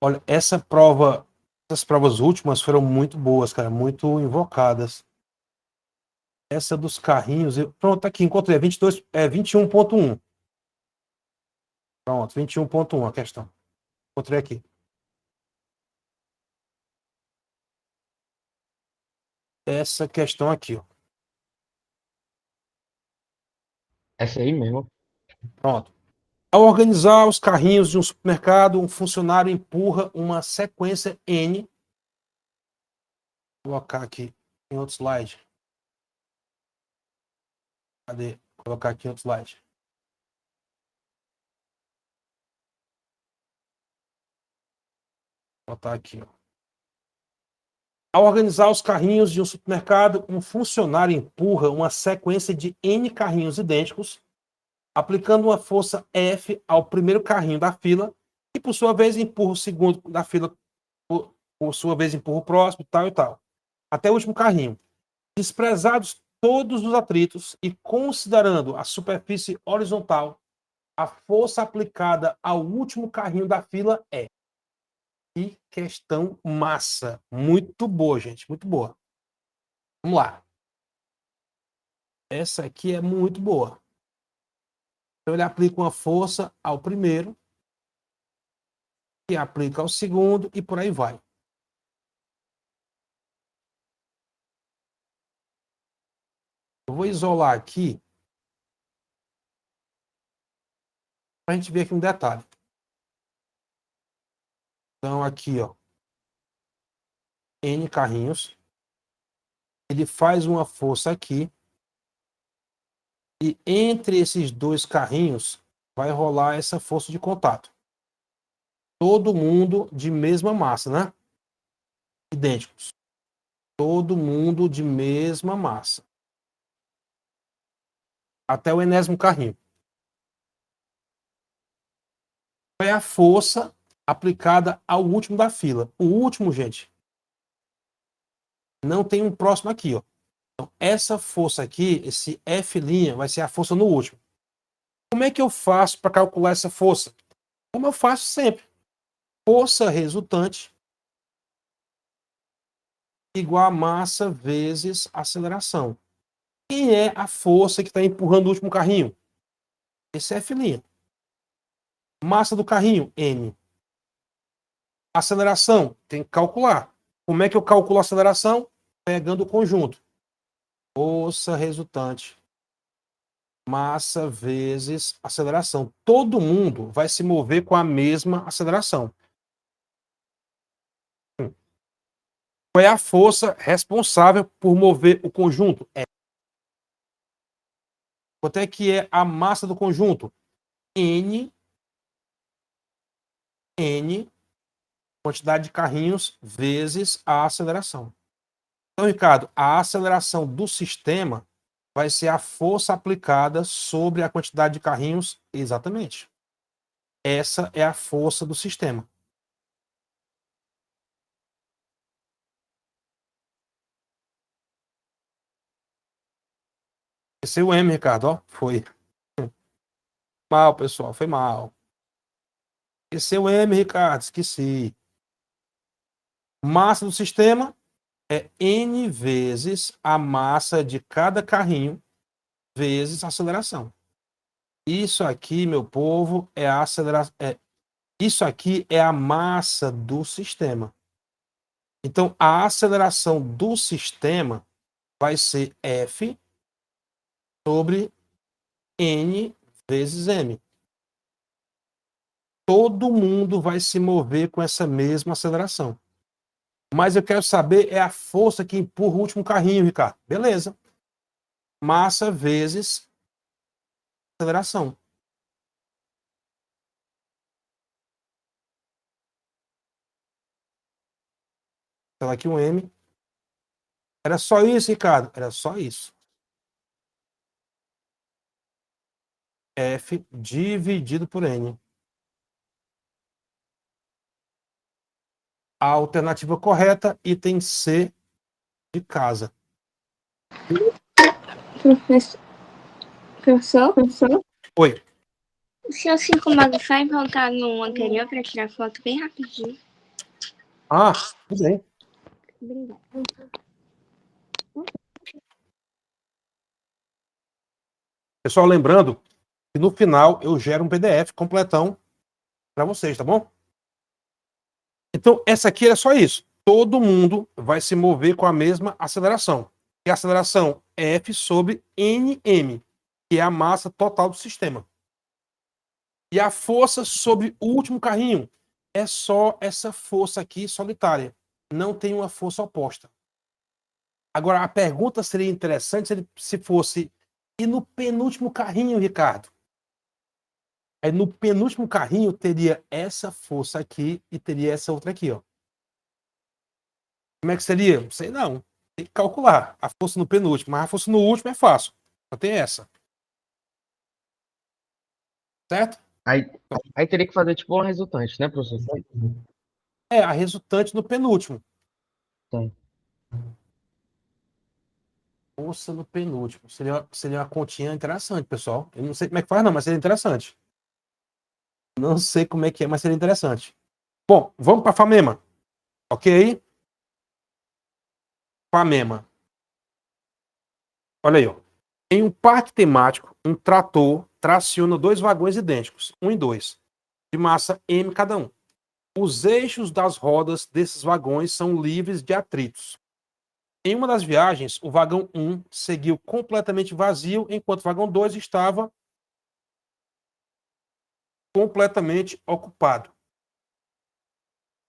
olha, essas provas últimas foram muito boas, cara, muito invocadas. Essa dos carrinhos, pronto, tá aqui, encontrei, 21.1. Pronto, 21.1 a questão. Encontrei aqui. Essa questão aqui, ó. Essa aí mesmo. Pronto. Ao organizar os carrinhos de um supermercado, um funcionário empurra uma sequência N. Vou colocar aqui em outro slide. Cadê? Vou colocar aqui em outro slide. Vou botar aqui, ó. Ao organizar os carrinhos de um supermercado, um funcionário empurra uma sequência de N carrinhos idênticos, aplicando uma força F ao primeiro carrinho da fila, e por sua vez empurra o segundo da fila, por sua vez empurra o próximo, tal e tal, até o último carrinho. Desprezados todos os atritos e considerando a superfície horizontal, a força aplicada ao último carrinho da fila é. Que questão massa. Muito boa, gente. Muito boa. Vamos lá. Essa aqui é muito boa. Então, ele aplica uma força ao primeiro, que aplica ao segundo, e por aí vai. Eu vou isolar aqui para a gente ver aqui um detalhe. Então, aqui, ó. N carrinhos. Ele faz uma força aqui. E entre esses dois carrinhos vai rolar essa força de contato. Todo mundo de mesma massa, né? Idênticos. Todo mundo de mesma massa. Até o enésimo carrinho. Qual é a força aplicada ao último da fila? O último, gente, não tem um próximo aqui, ó. Então, essa força aqui, esse F', vai ser a força no último. Como é que eu faço para calcular essa força? Como eu faço sempre. Força resultante igual a massa vezes aceleração. Quem é a força que está empurrando o último carrinho? Esse F'. Massa do carrinho, M. Aceleração, tem que calcular. Como é que eu calculo a aceleração? Pegando o conjunto. Força resultante. Massa vezes aceleração. Todo mundo vai se mover com a mesma aceleração. Qual é a força responsável por mover o conjunto? Quanto é que é a massa do conjunto? N, quantidade de carrinhos, vezes a aceleração. Então, Ricardo, a aceleração do sistema vai ser a força aplicada sobre a quantidade de carrinhos. Exatamente. Essa é a força do sistema. Esse é o M, Ricardo, ó. Foi. Mal, pessoal, foi mal. Esse é o M, Ricardo, esqueci. Massa do sistema é N vezes a massa de cada carrinho vezes a aceleração. Isso aqui, meu povo, é a aceleração. Isso aqui é a massa do sistema. Então, a aceleração do sistema vai ser F sobre N vezes M. Todo mundo vai se mover com essa mesma aceleração. Mas eu quero saber é a força que empurra o último carrinho, Ricardo. Beleza. Massa vezes aceleração. Então aqui um M. Era só isso, Ricardo? Era só isso. F dividido por N. A alternativa correta, item C de casa. Professor? Oi. O senhor se incomoda só em voltar no anterior para tirar foto bem rapidinho? Ah, tudo bem. Obrigada. Pessoal, lembrando que no final eu gero um PDF completão para vocês, tá bom? Então, essa aqui era só isso. Todo mundo vai se mover com a mesma aceleração. E a aceleração é F sobre NM, que é a massa total do sistema. E a força sobre o último carrinho é só essa força aqui solitária. Não tem uma força oposta. Agora, a pergunta seria interessante se fosse e no penúltimo carrinho, Ricardo? Aí no penúltimo carrinho teria essa força aqui e teria essa outra aqui, ó. Como é que seria? Não sei não. Tem que calcular a força no penúltimo, mas a força no último é fácil. Só tem essa. Certo? Aí teria que fazer tipo uma resultante, né, professor? É, a resultante no penúltimo. Tem. Força no penúltimo. Seria uma continha interessante, pessoal. Eu não sei como é que faz, não, mas seria interessante. Não sei como é que é, mas seria interessante. Bom, vamos para Famema. Ok? Famema. Olha aí, ó. Em um parque temático, um trator traciona 2 vagões idênticos, 1 e 2, de massa M cada um. Os eixos das rodas desses vagões são livres de atritos. Em uma das viagens, o vagão 1 seguiu completamente vazio, enquanto o vagão 2 estava completamente ocupado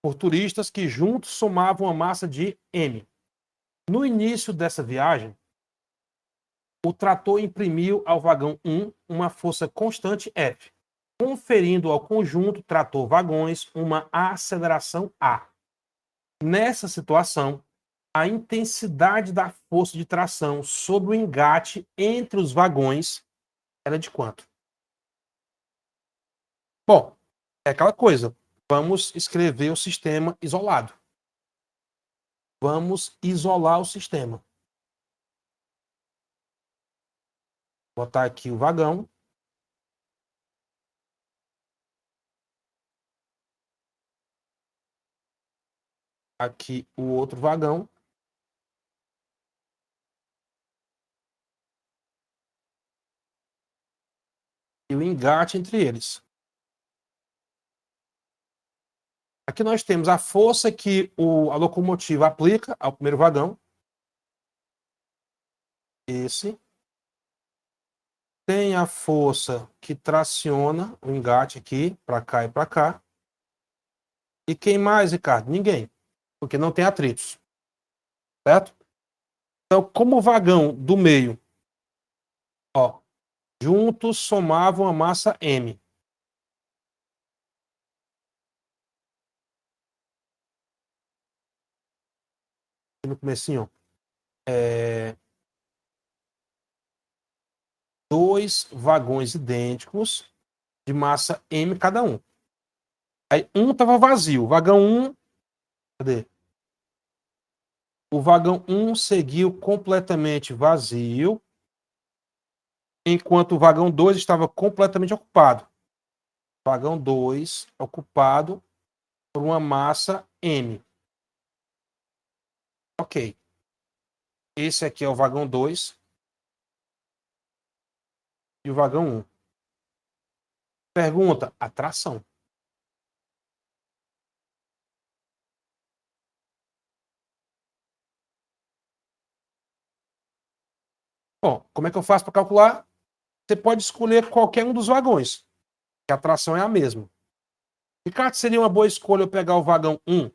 por turistas que juntos somavam a massa de M. No início dessa viagem, o trator imprimiu ao vagão 1 uma força constante F, conferindo ao conjunto trator-vagões uma aceleração A. Nessa situação, a intensidade da força de tração sobre o engate entre os vagões era de quanto? Bom, é aquela coisa. Vamos escrever o sistema isolado. Vamos isolar o sistema. Vou botar aqui o vagão. Aqui o outro vagão. E o engate entre eles. Aqui nós temos a força que a locomotiva aplica ao primeiro vagão. Esse. Tem a força que traciona o engate aqui, para cá e para cá. E quem mais, Ricardo? Ninguém. Porque não tem atritos. Certo? Então, como o vagão do meio, ó, juntos somavam a massa M. No comecinho, dois vagões idênticos de massa M cada um. Aí um estava vazio. O vagão 1, cadê? O vagão 1 seguiu completamente vazio, enquanto o vagão 2 estava completamente ocupado. Vagão 2 ocupado por uma massa M. Ok. Esse aqui é o vagão 2 e o vagão 1. Pergunta: atração. Bom, como é que eu faço para calcular? Você pode escolher qualquer um dos vagões, que a tração é a mesma. Ricardo, seria uma boa escolha eu pegar o vagão 1?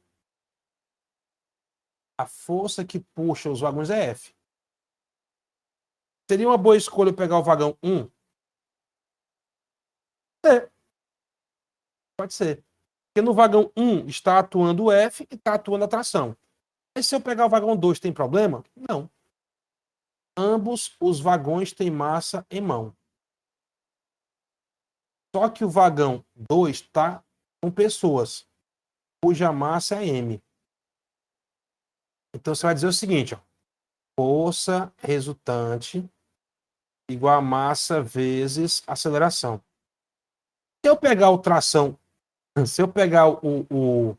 A força que puxa os vagões é F. Seria uma boa escolha eu pegar o vagão 1? É, pode ser. Porque no vagão 1 está atuando o F e está atuando a tração. Mas se eu pegar o vagão 2, tem problema? Não. Ambos os vagões têm massa em mão. Só que o vagão 2 está com pessoas, cuja massa é M. Então você vai dizer o seguinte, ó, força resultante igual a massa vezes aceleração. Se eu pegar o tração, se eu pegar o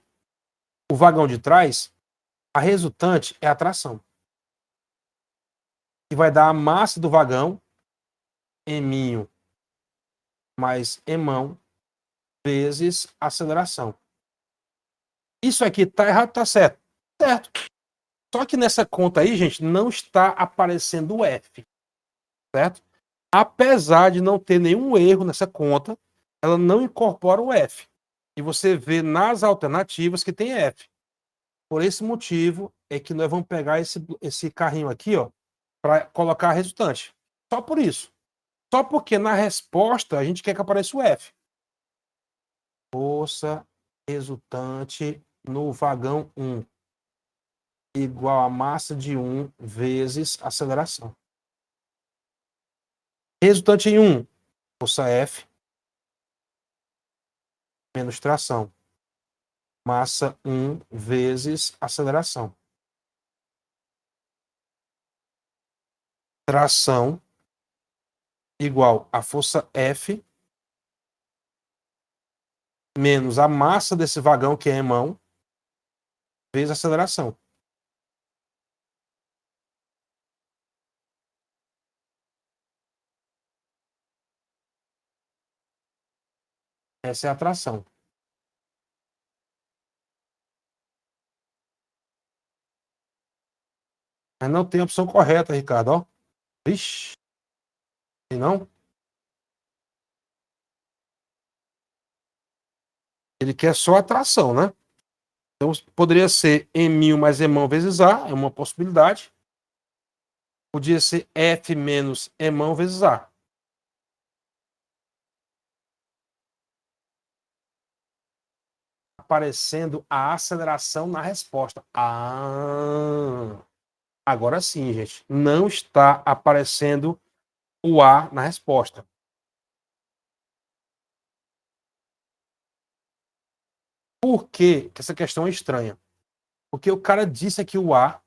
vagão de trás, a resultante é a tração. Que vai dar a massa do vagão, M mais Mão, vezes aceleração. Isso aqui tá errado, tá certo? Certo. Só que nessa conta aí, gente, não está aparecendo o F, certo? Apesar de não ter nenhum erro nessa conta, ela não incorpora o F. E você vê nas alternativas que tem F. Por esse motivo é que nós vamos pegar esse carrinho aqui, ó, para colocar a resultante. Só por isso. Só porque na resposta a gente quer que apareça o F. Força resultante no vagão 1 igual a massa de 1 vezes aceleração. Resultante em 1, força F menos tração. Massa 1 vezes aceleração. Tração igual a força F menos a massa desse vagão, que é em mão, vezes aceleração. Essa é a tração. Mas não tem a opção correta, Ricardo. Ó. Vixe. E não? Ele quer só a tração, né? Então poderia ser M mais Mão vezes A, é uma possibilidade. Podia ser F menos Mão vezes A. Aparecendo a aceleração na resposta. Agora sim, gente. Não está aparecendo o A na resposta. Por que essa questão é estranha? Porque o cara disse aqui o A,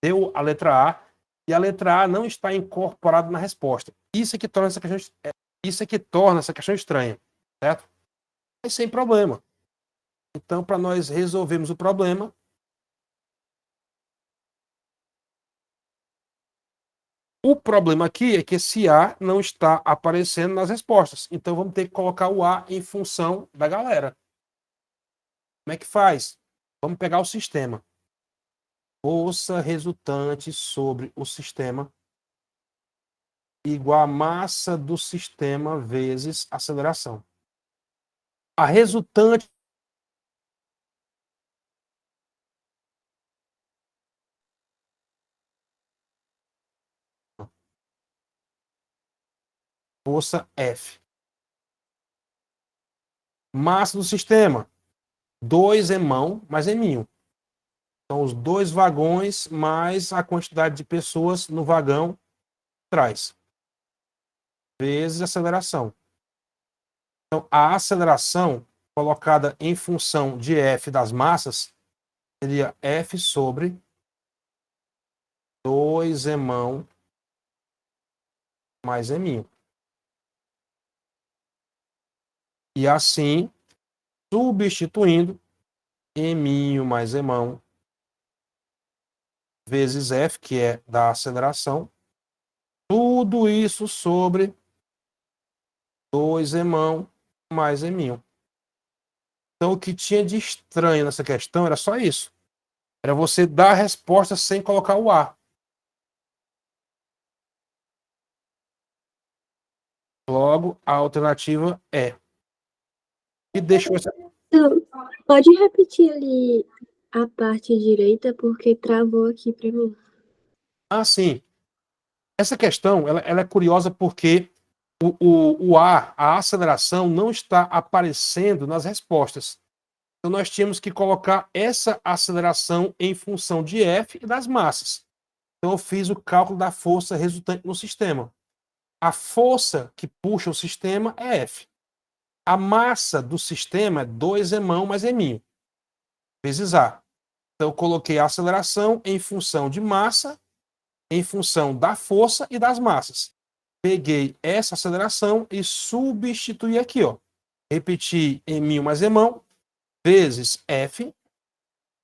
deu a letra A, e a letra A não está incorporada na resposta. Isso é que torna essa questão estranha, certo? Mas sem problema. Então, para nós resolvermos o problema, o problema aqui é que esse A não está aparecendo nas respostas. Então, vamos ter que colocar o A em função da galera. Como é que faz? Vamos pegar o sistema. Força resultante sobre o sistema igual a massa do sistema vezes aceleração. A resultante força F. Massa do sistema, 2 Mão mais Mão. São os dois vagões mais a quantidade de pessoas no vagão atrás. Vezes aceleração. Então, a aceleração colocada em função de F das massas seria F sobre 2 Mão mais Mão. E assim, substituindo Mão mais Mão vezes F, que é da aceleração, tudo isso sobre 2 Mão mais Mão. Então, o que tinha de estranho nessa questão era só isso. Era você dar a resposta sem colocar o A. Logo, a alternativa é. E deixou essa. Então, pode repetir ali a parte direita, porque travou aqui para mim. Ah, sim. Essa questão ela é curiosa porque a aceleração não está aparecendo nas respostas. Então, nós tínhamos que colocar essa aceleração em função de F e das massas. Então, eu fiz o cálculo da força resultante no sistema. A força que puxa o sistema é F. A massa do sistema é 2m mais m vezes A. Então, eu coloquei a aceleração em função de massa, em função da força e das massas. Peguei essa aceleração e substituí aqui, ó. Repeti m mais m vezes F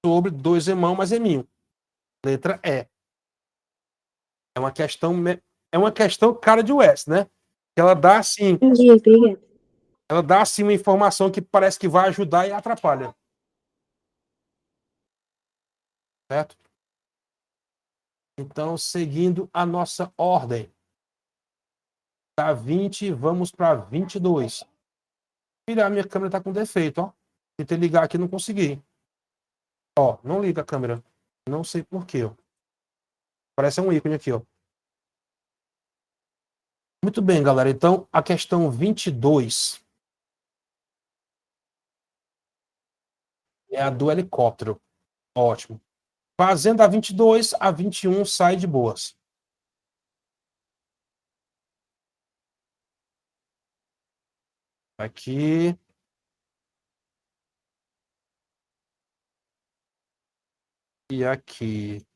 sobre 2m mais m. Letra E. É uma questão cara de West, né? Ela dá assim, Entendi, obrigada. ela dá assim uma informação que parece que vai ajudar e atrapalha. Certo? Então, seguindo a nossa ordem. Da 20, vamos para 22. Filha, minha câmera está com defeito, ó. Tentei ligar aqui, não consegui. Ó, não liga a câmera. Não sei por quê, ó. Parece um ícone aqui, ó. Muito bem, galera. Então, a questão 22 é a do helicóptero. Ótimo. Fazendo a 22, a 21 sai de boas. Aqui. E aqui.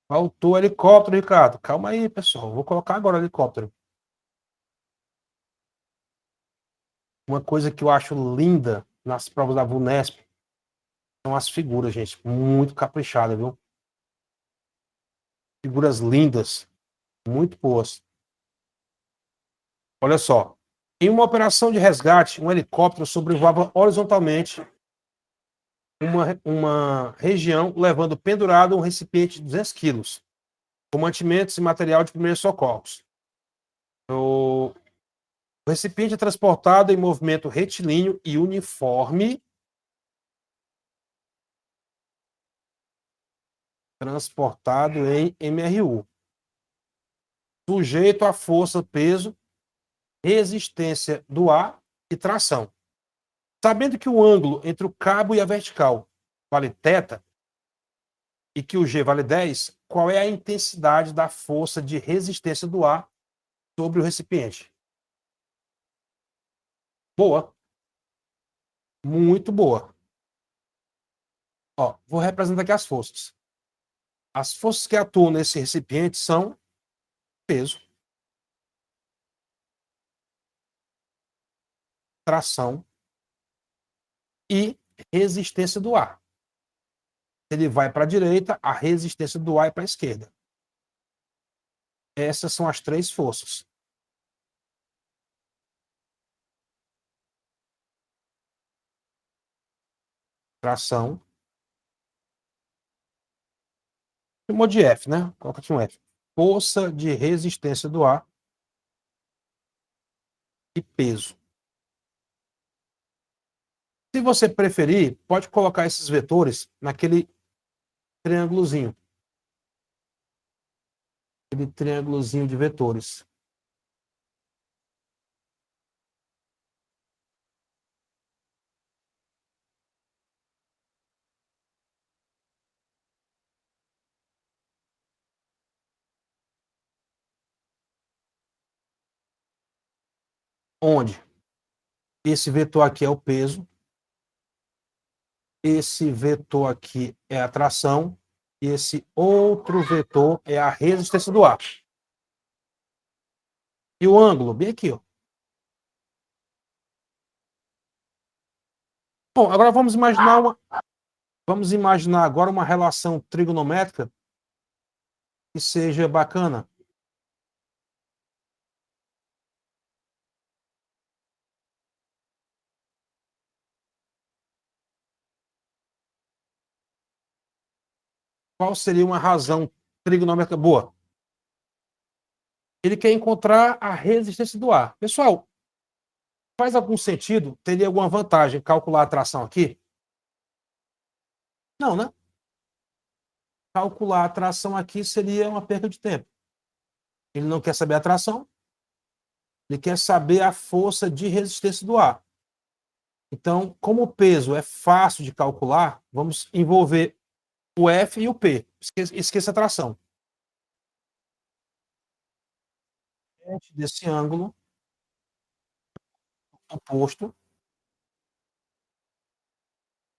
Faltou helicóptero, Ricardo. Calma aí, pessoal. Vou colocar agora o helicóptero. Uma coisa que eu acho linda nas provas da VUNESP são as figuras, gente. Muito caprichada, viu? Figuras lindas. Muito boas. Olha só. Em uma operação de resgate, um helicóptero sobrevoava horizontalmente uma região, levando pendurado um recipiente de 200 quilos, com mantimentos e material de primeiros socorros. O recipiente é transportado em movimento retilíneo e uniforme. Transportado em MRU. Sujeito à força, peso, resistência do ar e tração. Sabendo que o ângulo entre o cabo e a vertical vale θ e que o G vale 10, qual é a intensidade da força de resistência do ar sobre o recipiente? Boa. Muito boa. Ó, vou representar aqui as forças. As forças que atuam nesse recipiente são peso, tração e resistência do ar. Ele vai para a direita, a resistência do ar é para a esquerda. Essas são as três forças. Tração. Chamou de F, né? Coloca aqui um F. Força de resistência do ar e peso. Se você preferir, pode colocar esses vetores naquele triângulozinho. Aquele triângulozinho de vetores. Onde esse vetor aqui é o peso, esse vetor aqui é a tração, e esse outro vetor é a resistência do ar. E o ângulo, bem aqui, ó. Bom, agora vamos imaginar agora uma relação trigonométrica que seja bacana. Qual seria uma razão trigonométrica boa? Ele quer encontrar a resistência do ar. Pessoal, faz algum sentido? Teria alguma vantagem calcular a tração aqui? Não, né? Calcular a tração aqui seria uma perda de tempo. Ele não quer saber a tração, ele quer saber a força de resistência do ar. Então, como o peso é fácil de calcular, vamos envolver o F e o P. Esqueça a tração. Desse ângulo oposto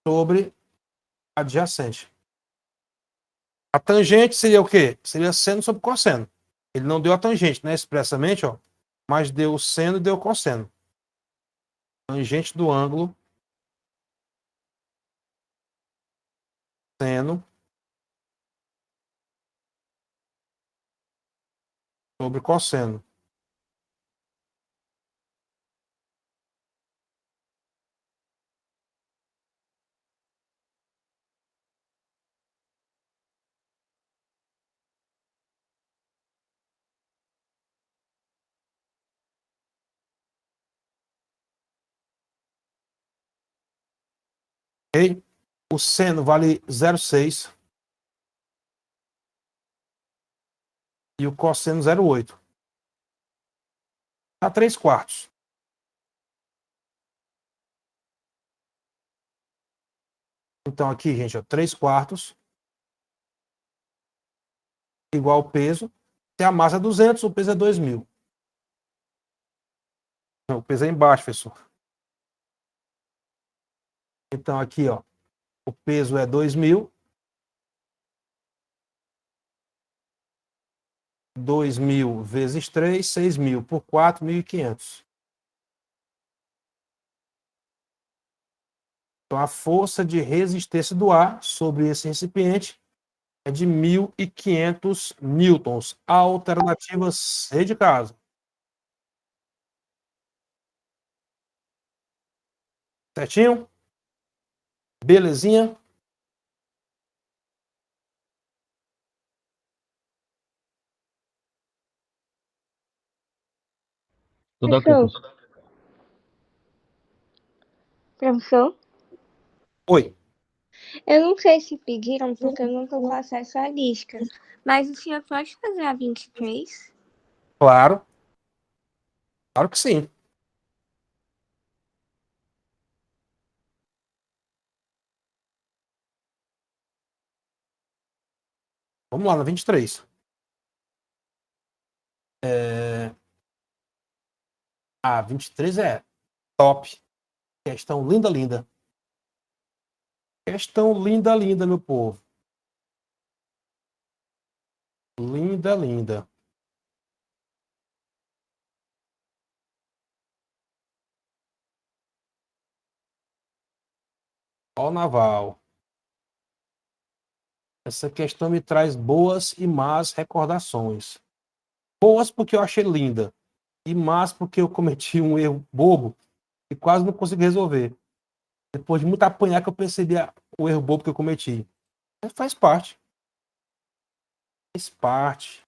sobre adjacente. A tangente seria o quê? Seria seno sobre cosseno. Ele não deu a tangente, né, expressamente, ó, mas deu o seno e deu o cosseno. Tangente do ângulo seno sobre cosseno. Ok? O seno vale 0,6 e o cosseno 0,8. Dá 3/4. Então aqui, gente, ó, 3/4 igual ao peso. Se a massa é 200, o peso é 2.000. Não, o peso é embaixo, professor. Então aqui, ó, o peso é 2.000. 2.000 vezes 3, 6.000 por 4, 1.500. Então, a força de resistência do ar sobre esse recipiente é de 1.500 newtons. A alternativa C de casa. Certinho? Belezinha? Tudo ok, Professor, professor. professor, Oi. eu não sei se pediram, porque eu nunca com acesso à lista. Mas o senhor pode fazer a 23? Claro. Claro que sim. Vamos lá, na 23. A 23 é top. Questão linda, linda. Questão linda, linda, meu povo. Linda, linda. Ó, naval. Essa questão me traz boas e más recordações. Boas porque eu achei linda. E más porque eu cometi um erro bobo e quase não consegui resolver. Depois de muito apanhar que eu percebi o erro bobo que eu cometi. Mas faz parte. Faz parte.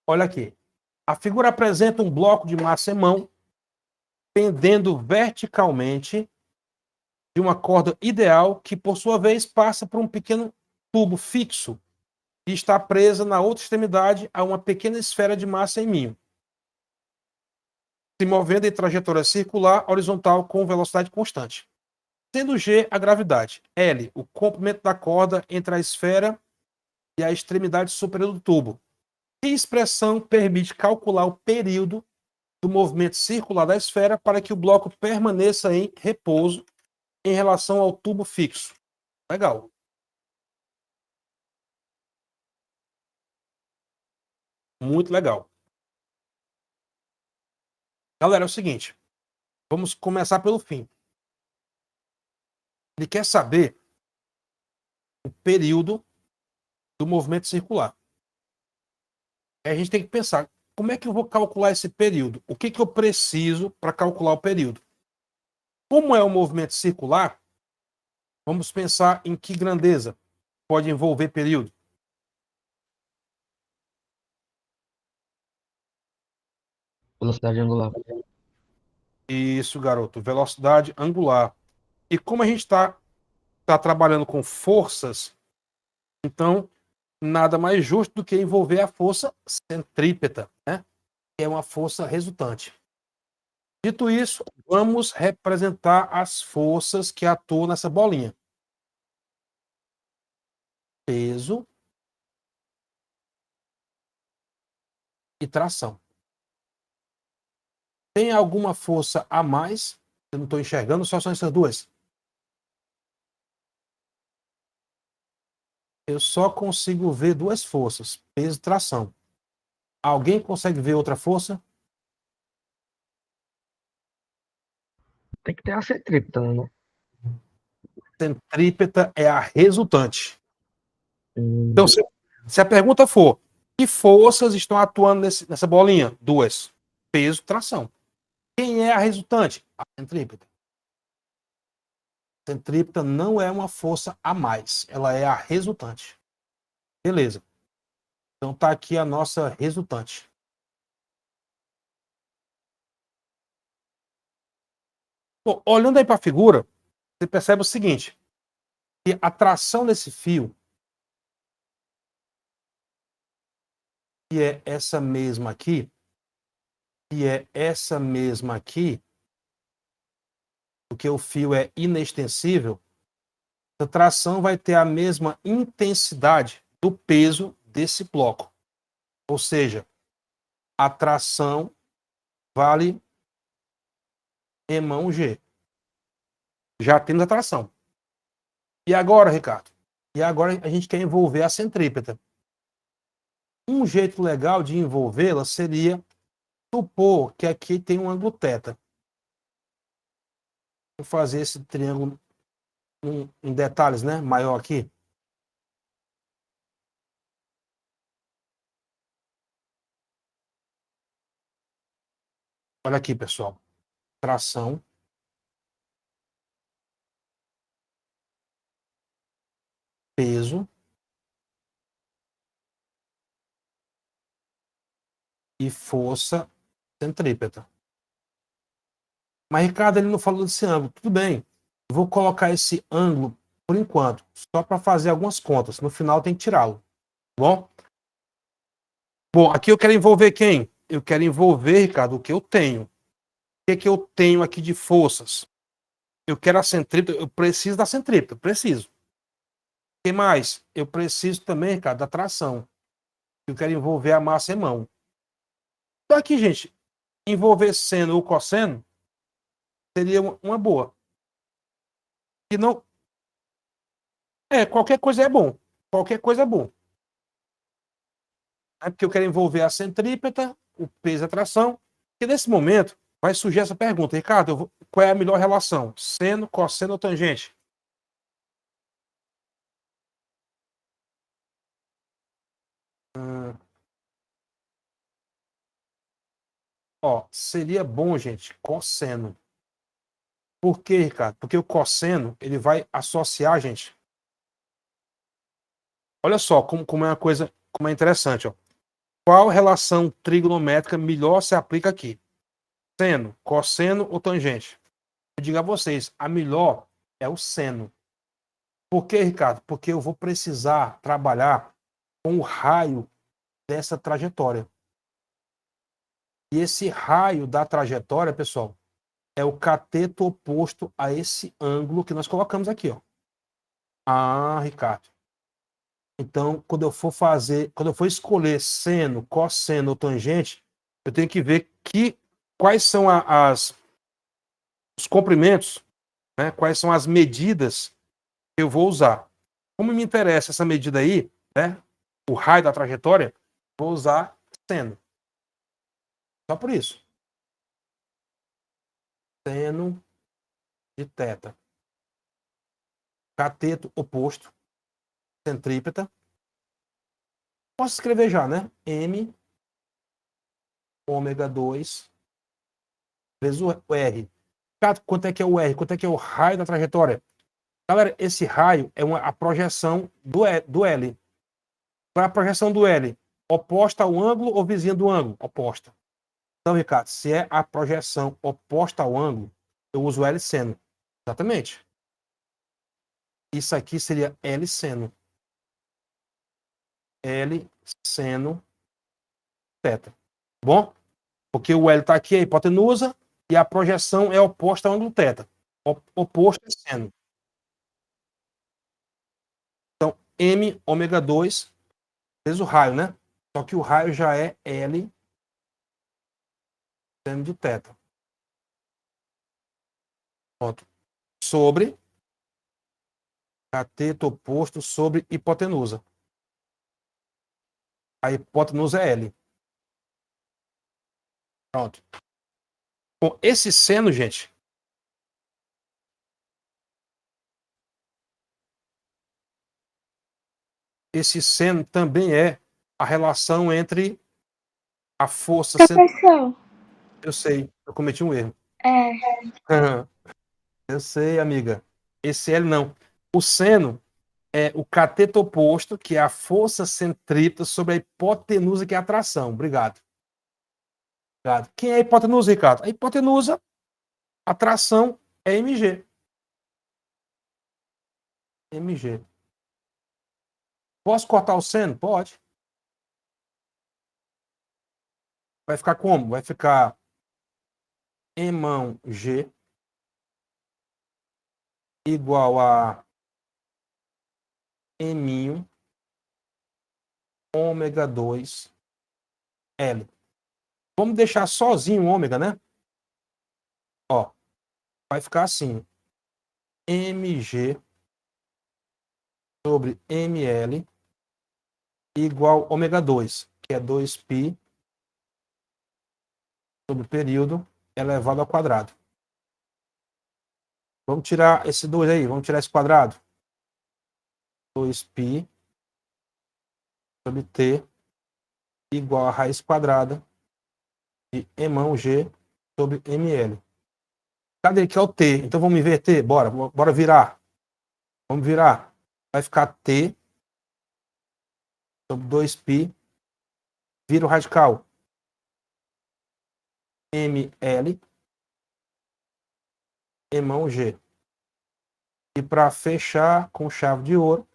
Olha aqui. A figura apresenta um bloco de massa em mão pendendo verticalmente de uma corda ideal que, por sua vez, passa por um pequeno tubo fixo e está presa na outra extremidade a uma pequena esfera de massa em mim, se movendo em trajetória circular horizontal com velocidade constante. Sendo G a gravidade, L o comprimento da corda entre a esfera e a extremidade superior do tubo. Que expressão permite calcular o período do movimento circular da esfera para que o bloco permaneça em repouso em relação ao tubo fixo? Legal. Muito legal. Galera, é o seguinte. Vamos começar pelo fim. Ele quer saber o período do movimento circular. Aí a gente tem que pensar, como é que eu vou calcular esse período? O que eu preciso para calcular o período? Como é o movimento circular, vamos pensar em que grandeza pode envolver período. Velocidade angular. Isso, garoto, velocidade angular. E como a gente está trabalhando com forças, então nada mais justo do que envolver a força centrípeta, né? Que é uma força resultante. Dito isso, vamos representar as forças que atuam nessa bolinha. Peso e tração. Tem alguma força a mais? Eu não estou enxergando, só são essas duas. Eu só consigo ver duas forças, peso e tração. Alguém consegue ver outra força? Tem que ter a centrípeta, né? Centrípeta é a resultante. Hum, Então, se a pergunta for, que forças estão atuando nessa bolinha? Duas. Peso e tração. Quem é a resultante? A centrípeta. A centrípeta não é uma força a mais, ela é a resultante. Beleza. Então tá aqui a nossa resultante. Bom, olhando aí para a figura, você percebe o seguinte, que a tração desse fio, que é essa mesma aqui, porque o fio é inextensível, a tração vai ter a mesma intensidade do peso desse bloco. Ou seja, a tração vale E mão G. Já temos a tração. E agora, Ricardo? E agora a gente quer envolver a centrípeta. Um jeito legal de envolvê-la seria supor que aqui tem um ângulo θ. Vou fazer esse triângulo em detalhes, né? Maior aqui. Olha aqui, pessoal. Tração. Peso. E força centrípeta. Mas, Ricardo, ele não falou desse ângulo. Tudo bem. Eu vou colocar esse ângulo por enquanto, só para fazer algumas contas. No final tem que tirá-lo. Bom? Bom, aqui eu quero envolver quem? Eu quero envolver, Ricardo, o que eu tenho. O que eu tenho aqui de forças? Eu quero a centrípeta, eu preciso da centrípeta, preciso. O que mais? Eu preciso também, Ricardo, da tração. Eu quero envolver a massa em mão. Então aqui, gente, envolver seno ou cosseno seria uma boa. E não... qualquer coisa é bom. Qualquer coisa é bom. É porque eu quero envolver a centrípeta, o peso e a tração. E nesse momento, vai surgir essa pergunta. Ricardo, qual é a melhor relação? Seno, cosseno ou tangente? Seria bom, gente, cosseno. Por quê, Ricardo? Porque o cosseno, ele vai associar, gente. Olha só como é uma coisa, como é interessante, ó. Qual relação trigonométrica melhor se aplica aqui? Seno, cosseno ou tangente? Eu digo a vocês, a melhor é o seno. Por quê, Ricardo? Porque eu vou precisar trabalhar com o raio dessa trajetória. E esse raio da trajetória, pessoal, é o cateto oposto a esse ângulo que nós colocamos aqui, ó. Ah, Ricardo. Então, quando eu for escolher seno, cosseno ou tangente, eu tenho que ver quais são os comprimentos, né? Quais são as medidas que eu vou usar. Como me interessa essa medida aí, né? O raio da trajetória, vou usar seno. Só por isso. Seno de θ. Cateto oposto, centrípeta. Posso escrever já, né? M ômega 2 vezes o R. Quanto é que é o R? Quanto é que é o raio da trajetória? Galera, esse raio é a projeção do L. Qual é a projeção do L? Oposta ao ângulo ou vizinha do ângulo? Oposta. Então, Ricardo, se é a projeção oposta ao ângulo, eu uso L seno. Exatamente. Isso aqui seria L seno. L seno θ. Bom? Porque o L está aqui, a hipotenusa, e a projeção é oposta ao ângulo θ. Oposto é seno. Então, M ômega 2 vezes o raio, né? Só que o raio já é L seno de θ. Pronto. Sobre cateto oposto sobre hipotenusa. A hipotenusa é L. Pronto. Bom, esse seno, gente, esse seno também é a relação entre a força centrípeta. Professor, Eu sei, eu cometi um erro. é, Eu sei, amiga. Esse L não. O seno é o cateto oposto, que é a força centrípeta sobre a hipotenusa, que é a atração. Obrigado. Obrigado. Quem é a hipotenusa, Ricardo? A hipotenusa, a tração é mg. mg. Posso cortar o seno? Pode. Vai ficar como? Vai ficar mão g igual a m ômega 2 L. Vamos deixar sozinho o ômega, né? Ó, vai ficar assim. mg sobre ml igual ômega 2, que é 2π sobre período elevado ao quadrado. Vamos tirar esse 2 aí, vamos tirar esse quadrado. 2π sobre t igual a raiz quadrada de mão g sobre ml. Cadê que é o t? Então vamos inverter? Bora virar. Vamos virar. Vai ficar t sobre 2π, vira o radical. ml mão g. E para fechar com chave de ouro,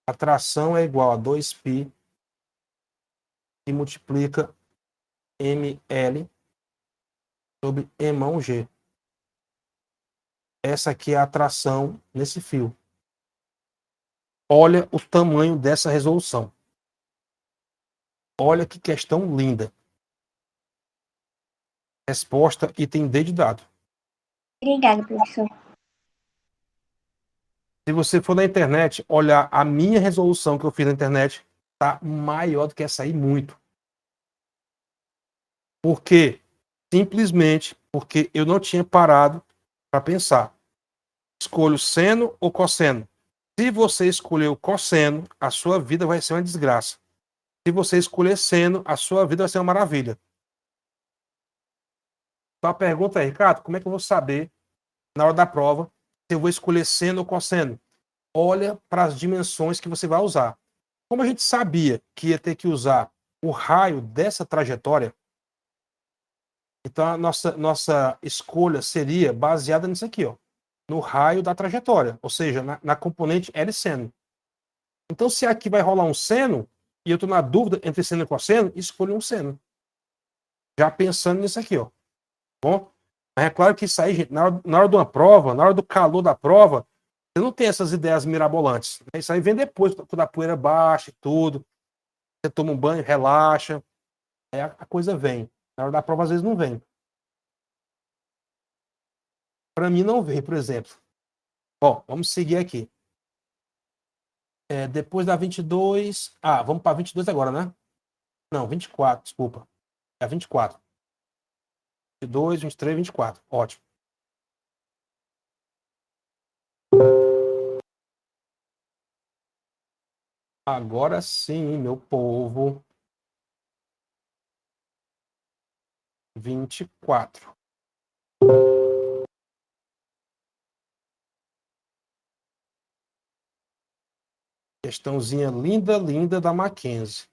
a tração é igual a 2π e multiplica ml sobre mão g. Essa aqui é a tração nesse fio. Olha o tamanho dessa resolução. Olha que questão linda. Resposta item D de dado. obrigada, professor. Se você for na internet, olhar a minha resolução que eu fiz na internet, tá maior do que essa aí muito. Por quê? Simplesmente porque eu não tinha parado para pensar. Escolho seno ou cosseno? Se você escolher o cosseno, a sua vida vai ser uma desgraça. Se você escolher seno, a sua vida vai ser uma maravilha. Então a pergunta é, Ricardo, como é que eu vou saber, na hora da prova, se eu vou escolher seno ou cosseno? Olha para as dimensões que você vai usar. Como a gente sabia que ia ter que usar o raio dessa trajetória, então a nossa escolha seria baseada nisso aqui, ó, no raio da trajetória, ou seja, na componente L seno. Então, se aqui vai rolar um seno, e eu estou na dúvida entre seno e cosseno, escolho um seno. Já pensando nisso aqui, ó. Bom? Mas é claro que isso aí, gente, na hora de uma prova, na hora do calor da prova, você não tem essas ideias mirabolantes. Né? Isso aí vem depois, quando a poeira baixa e tudo. Você toma um banho, relaxa. Aí a coisa vem. Na hora da prova, às vezes, não vem. Para mim, não vem, por exemplo. Ó, vamos seguir aqui. Depois da 22... Ah, vamos para 22 agora, né? Não, 24, desculpa. É 24. 22, 23, 24. Ótimo. Agora sim, meu povo. 24. Questãozinha linda, linda da Mackenzie.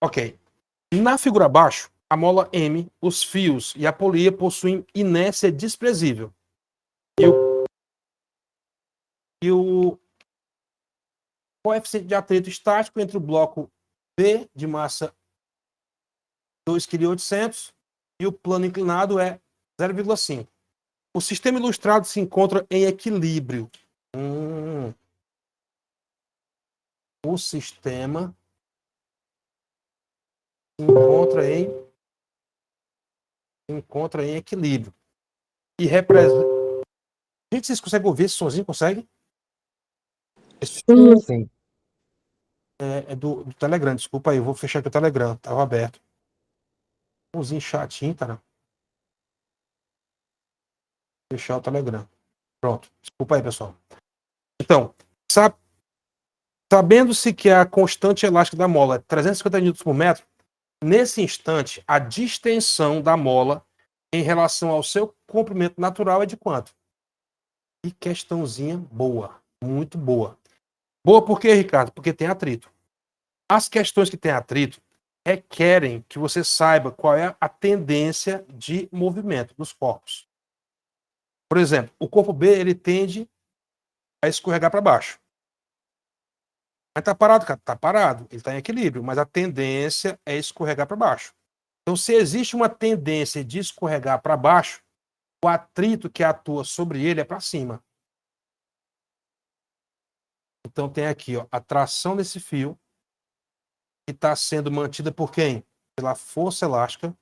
Ok. Na figura abaixo, a mola M, os fios e a polia possuem inércia desprezível. E o coeficiente de atrito estático entre o bloco B, de massa 2,8 kg, e o plano inclinado é 0,5. O sistema ilustrado se encontra em equilíbrio. O sistema se encontra em equilíbrio. E representa. Gente, vocês conseguem ouvir esse sonzinho? Consegue? Sim. É do Telegram, desculpa aí, eu vou fechar aqui o Telegram, tava aberto. Sonzinho chatinho, cara. Fechar o Telegram. Pronto, desculpa aí, pessoal. Então, sabendo-se que a constante elástica da mola é 350 Nm por metro, nesse instante, a distensão da mola em relação ao seu comprimento natural é de quanto? Que questãozinha boa, muito boa. Boa por quê, Ricardo? Porque tem atrito. As questões que têm atrito requerem que você saiba qual é a tendência de movimento dos corpos. Por exemplo, o corpo B ele tende a escorregar para baixo. Mas tá parado, cara? Tá parado. Ele está em equilíbrio, mas a tendência é escorregar para baixo. Então, se existe uma tendência de escorregar para baixo, o atrito que atua sobre ele é para cima. Então, tem aqui ó, a tração desse fio, que está sendo mantida por quem? Pela força elástica.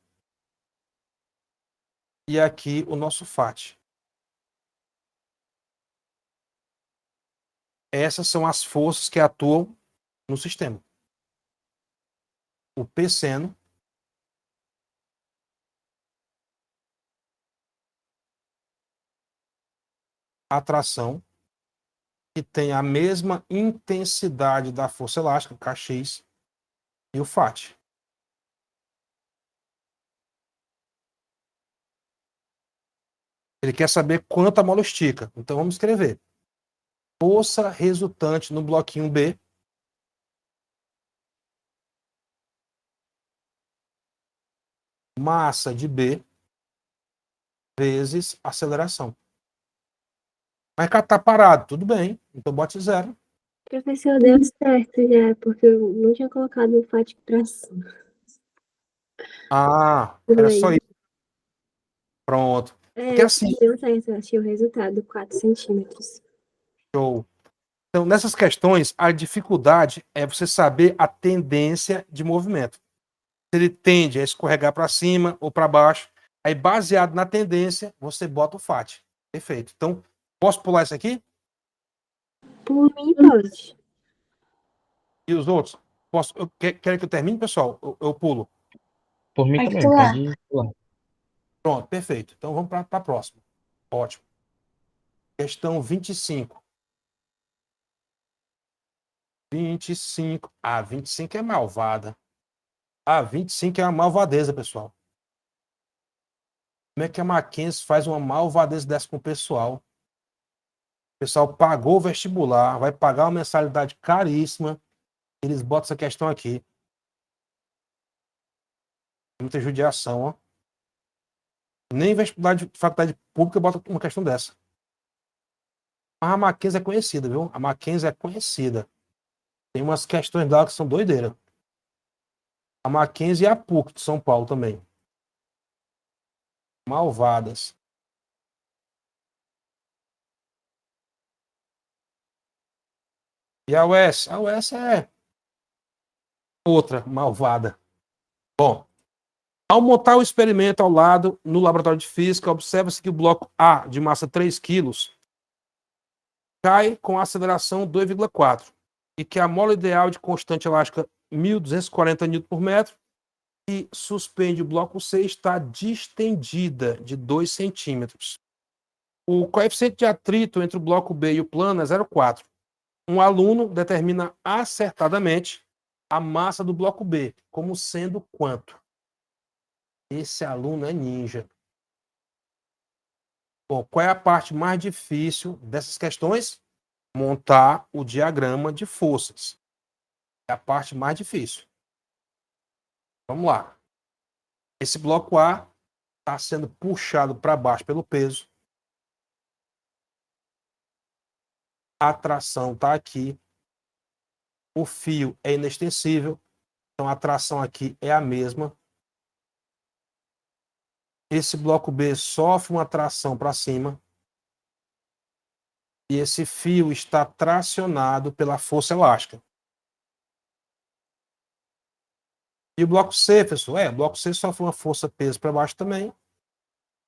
E aqui o nosso FAT. Essas são as forças que atuam no sistema. O P seno, a tração, que tem a mesma intensidade da força elástica, Kx, e o FAT. Ele quer saber quanto a mola estica. Então vamos escrever. Força resultante no bloquinho B massa de B vezes aceleração. Mas cá tá parado, tudo bem. Então bote 0. Professor, deu certo já, porque eu não tinha colocado o FAT pra cima. Ah, Tudo era bem. só isso. Pronto. Porque É, assim, deu certo, eu achei o resultado, 4 centímetros. show. Então, nessas questões, a dificuldade é você saber a tendência de movimento. Se ele tende a escorregar para cima ou para baixo, aí baseado na tendência, você bota o FAT. Perfeito. Então, posso pular isso aqui? Por mim, pode. E os outros? Posso? Querem que eu termine, pessoal? Eu pulo. Por mim Pode também, pular. pode ir lá. Pronto, perfeito. Então, vamos para a próxima. Ótimo. Questão 25. 25. Ah, 25 é malvada. Ah, 25 é uma malvadeza, pessoal. Como é que a Mackenzie faz uma malvadeza dessa com o pessoal? O pessoal pagou o vestibular, vai pagar uma mensalidade caríssima. Eles botam essa questão aqui. Muita judiação, ó. Nem vestibular de faculdade pública bota uma questão dessa. Mas a Mackenzie é conhecida, viu? A Mackenzie é conhecida. Tem umas questões dela que são doideiras. A Mackenzie e a PUC de São Paulo também. Malvadas. E a UES? A UES é outra malvada. Bom, ao montar o experimento ao lado, no laboratório de física, observa-se que o bloco A, de massa 3 kg, cai com aceleração 2,4 e que a mola ideal de constante elástica 1.240 Nm por metro e suspende o bloco C está distendida de 2 centímetros. O coeficiente de atrito entre o bloco B e o plano é 0,4. Um aluno determina acertadamente a massa do bloco B como sendo quanto? Esse aluno é ninja. Bom, qual é a parte mais difícil dessas questões? Montar o diagrama de forças. É a parte mais difícil. Vamos lá. Esse bloco A está sendo puxado para baixo pelo peso. A tração está aqui. O fio é inextensível. Então a tração aqui é a mesma. Esse bloco B sofre uma tração para cima. E esse fio está tracionado pela força elástica. E o bloco C, pessoal, o bloco C sofre uma força peso para baixo também.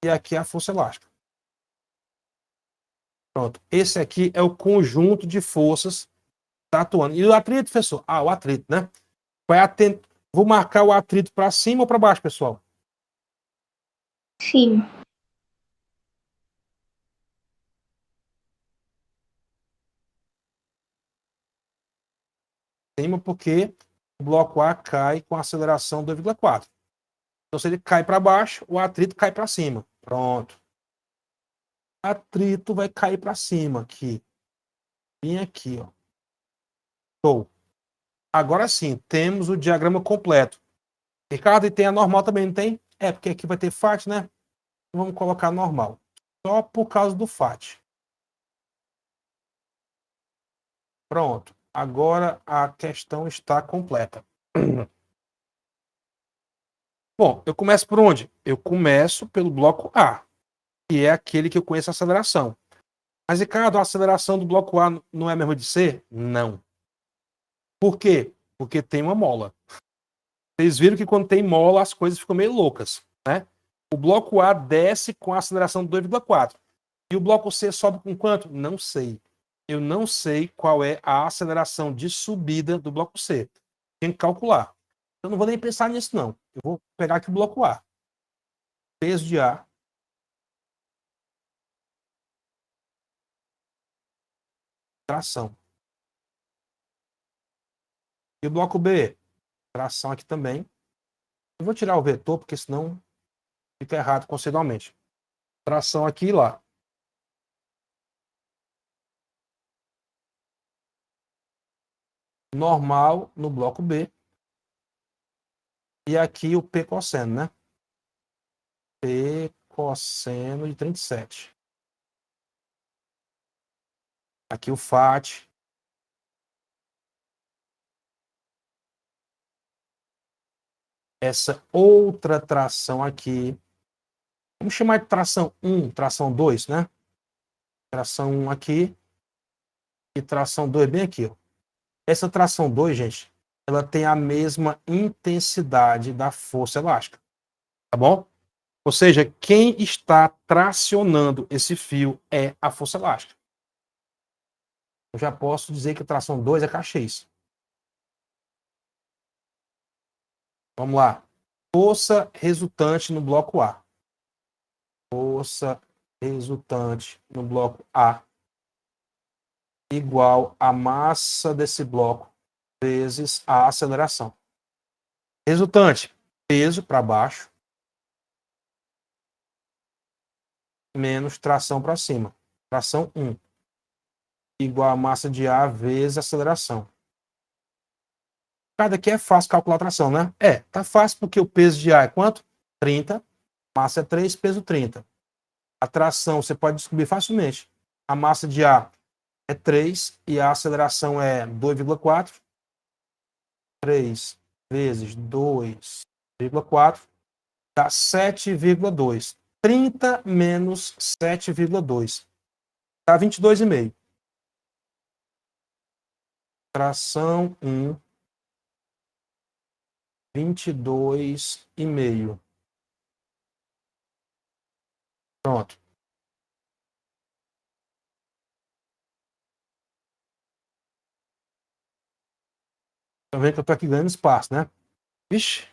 E aqui é a força elástica. Pronto. Esse aqui é o conjunto de forças que está atuando. E o atrito, professor? O atrito, né? Vou marcar o atrito para cima ou para baixo, pessoal? Sim. Cima porque o bloco A cai com aceleração 2,4. Então, se ele cai para baixo, o atrito cai para cima. Pronto. O atrito vai cair para cima aqui. Vem aqui, ó. Show. Agora sim, temos o diagrama completo. Ricardo, e tem a normal também, não tem? Porque aqui vai ter FAT, né? Vamos colocar normal. Só por causa do FAT. Pronto. Agora a questão está completa. Bom, eu começo por onde? Eu começo pelo bloco A, que é aquele que eu conheço a aceleração. Mas, Ricardo, a aceleração do bloco A não é a mesma de C? Não. Por quê? Porque tem uma mola. Vocês viram que quando tem mola, as coisas ficam meio loucas, né? O bloco A desce com a aceleração de 2,4. E o bloco C sobe com quanto? Não sei. Eu não sei qual é a aceleração de subida do bloco C. Tem que calcular. Eu não vou nem pensar nisso, não. Eu vou pegar aqui o bloco A. Peso de A. Tração. E o bloco B? Tração aqui também. Eu vou tirar o vetor, porque senão fica errado conceitualmente. Tração aqui e lá. Normal no bloco B. E aqui o P cosseno, né? P cosseno de 37. Aqui o FAT. Essa outra tração aqui. Vamos chamar de tração 1, tração 2, né? Tração 1 aqui. E tração 2 bem aqui, ó. Essa tração 2, gente, ela tem a mesma intensidade da força elástica. Tá bom? Ou seja, quem está tracionando esse fio é a força elástica. Eu já posso dizer que a tração 2 é K(x). Vamos lá. Força resultante no bloco A. Força resultante no bloco A igual a massa desse bloco vezes a aceleração. Resultante, peso para baixo menos tração para cima. Tração 1 igual a massa de A vezes a aceleração. Cada aqui é fácil calcular a tração, né? Tá fácil porque o peso de A é quanto? 30. Massa é 3, peso 30. A tração você pode descobrir facilmente. A massa de A é 3 e a aceleração é 2,4. 3 vezes 2,4 dá 7,2. 30 menos 7,2 dá 22,5. Tração 1, 22,5. Pronto. Tá vendo que eu tô aqui ganhando espaço, né? Vixe.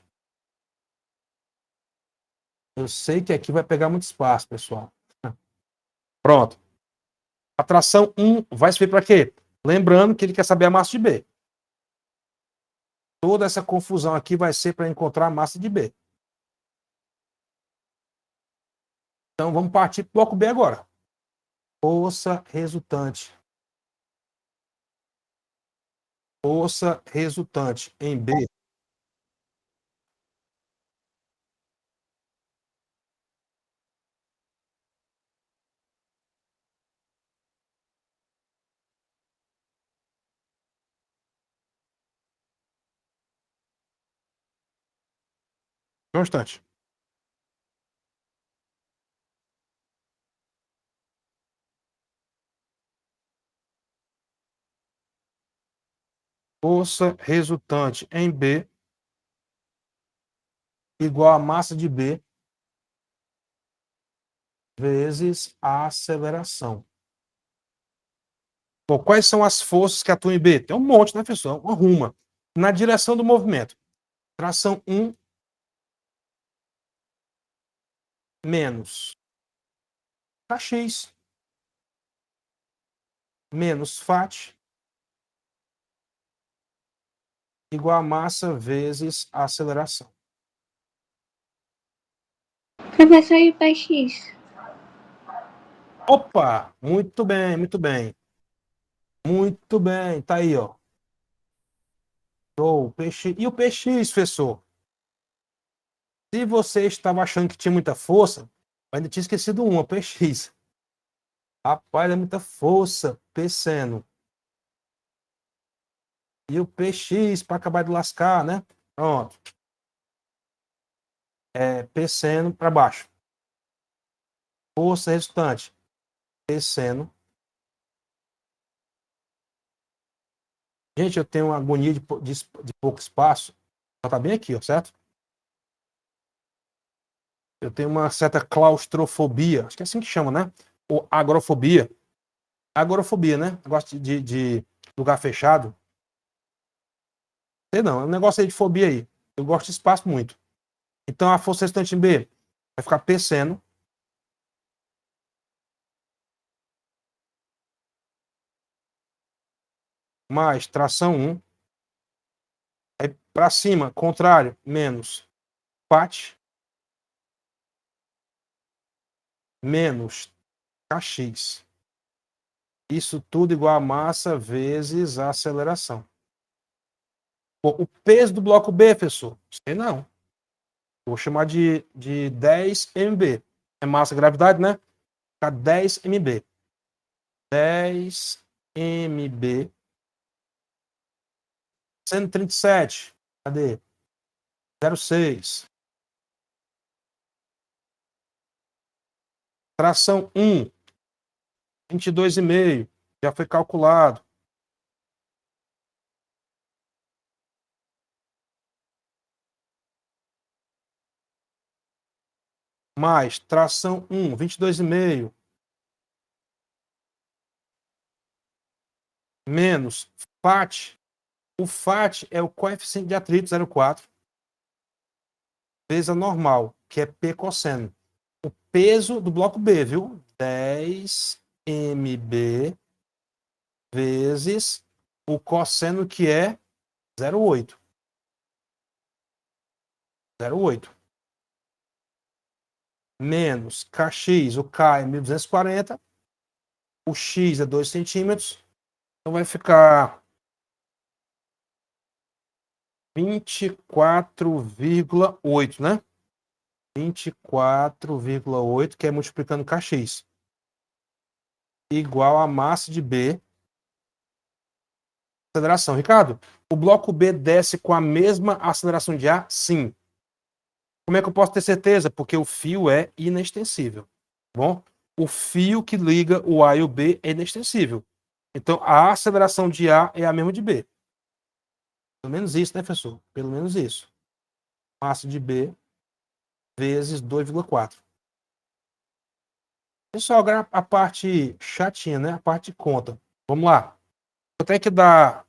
Eu sei que aqui vai pegar muito espaço, pessoal. Pronto. A tração 1 vai servir para quê? Lembrando que ele quer saber a massa de B. Toda essa confusão aqui vai ser para encontrar a massa de B. Então, vamos partir para o bloco B agora. Força resultante. Força resultante em B Só um instante. Força resultante em B igual a massa de B vezes a aceleração. Bom, quais são as forças que atuam em B? Tem um monte, né, pessoal? Uma ruma. Na direção do movimento. Tração 1 menos Kx menos Fat igual a massa vezes a aceleração. Professor, e o PX? Opa! Muito bem, muito bem. Muito bem, tá aí, ó. Show, PX. E o PX, professor? Se você estava achando que tinha muita força, eu ainda tinha esquecido uma, PX. Rapaz, é muita força, P seno. E o PX para acabar de lascar, né? Pronto. É P seno para baixo. Força resultante. P seno. Gente, eu tenho uma agonia de pouco espaço. Ela tá bem aqui, ó, certo? Eu tenho uma certa claustrofobia. Acho que é assim que chama, né? Ou agorafobia. Agorafobia, né? Negócio de lugar fechado. Sei não, é um negócio aí de fobia aí. Eu gosto de espaço muito. Então a força resultante em B vai ficar P seno mais tração 1. Aí para cima, contrário, menos Fat menos Kx. Isso tudo igual a massa vezes a aceleração. Bom, o peso do bloco B, professor? Sei não. Vou chamar de 10 MB. É massa gravidade, né? Fica 10 MB. 10 MB. 137. Cadê? 0,6. Tração 1. 22,5. Já foi calculado. Mais tração 1. 22,5. Menos Fat. O Fat é o coeficiente de atrito 0,4 vezes a normal, que é P cosseno. O peso do bloco B, viu? 10 MB vezes o cosseno, que é 0,8. 0,8. Menos Kx, o K é 1240, o X é 2 centímetros, então vai ficar 24,8, né? 24,8, que é multiplicando Kx, igual a massa de B. Aceleração. Ricardo, o bloco B desce com a mesma aceleração de A? Sim. Como é que eu posso ter certeza? Porque o fio é inextensível. Bom, o fio que liga o A e o B é inextensível. Então, a aceleração de A é a mesma de B. Pelo menos isso, né, professor? Pelo menos isso. Massa de B vezes 2,4. Pessoal, agora a parte chatinha, né? A parte de conta. Vamos lá. Eu tenho que dar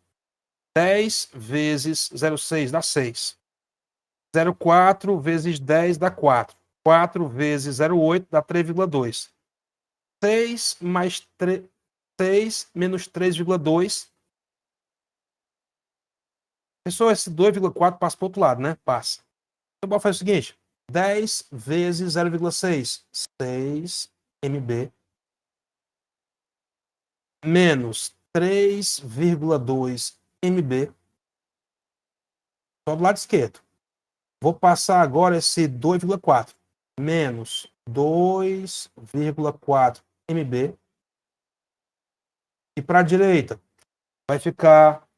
10 vezes 0,6 dá 6. 0,4 vezes 10 dá 4. 4 vezes 0,8 dá 3,2. 6 mais 3, 6 menos 3,2. Pessoal, esse 2,4 passa para o outro lado, né? Passa. Então, bora fazer o seguinte. 10 vezes 0,6. 6 MB. Menos 3,2 MB. Só do lado esquerdo. Vou passar agora esse 2,4. Menos 2,4 MB. E para a direita, vai ficar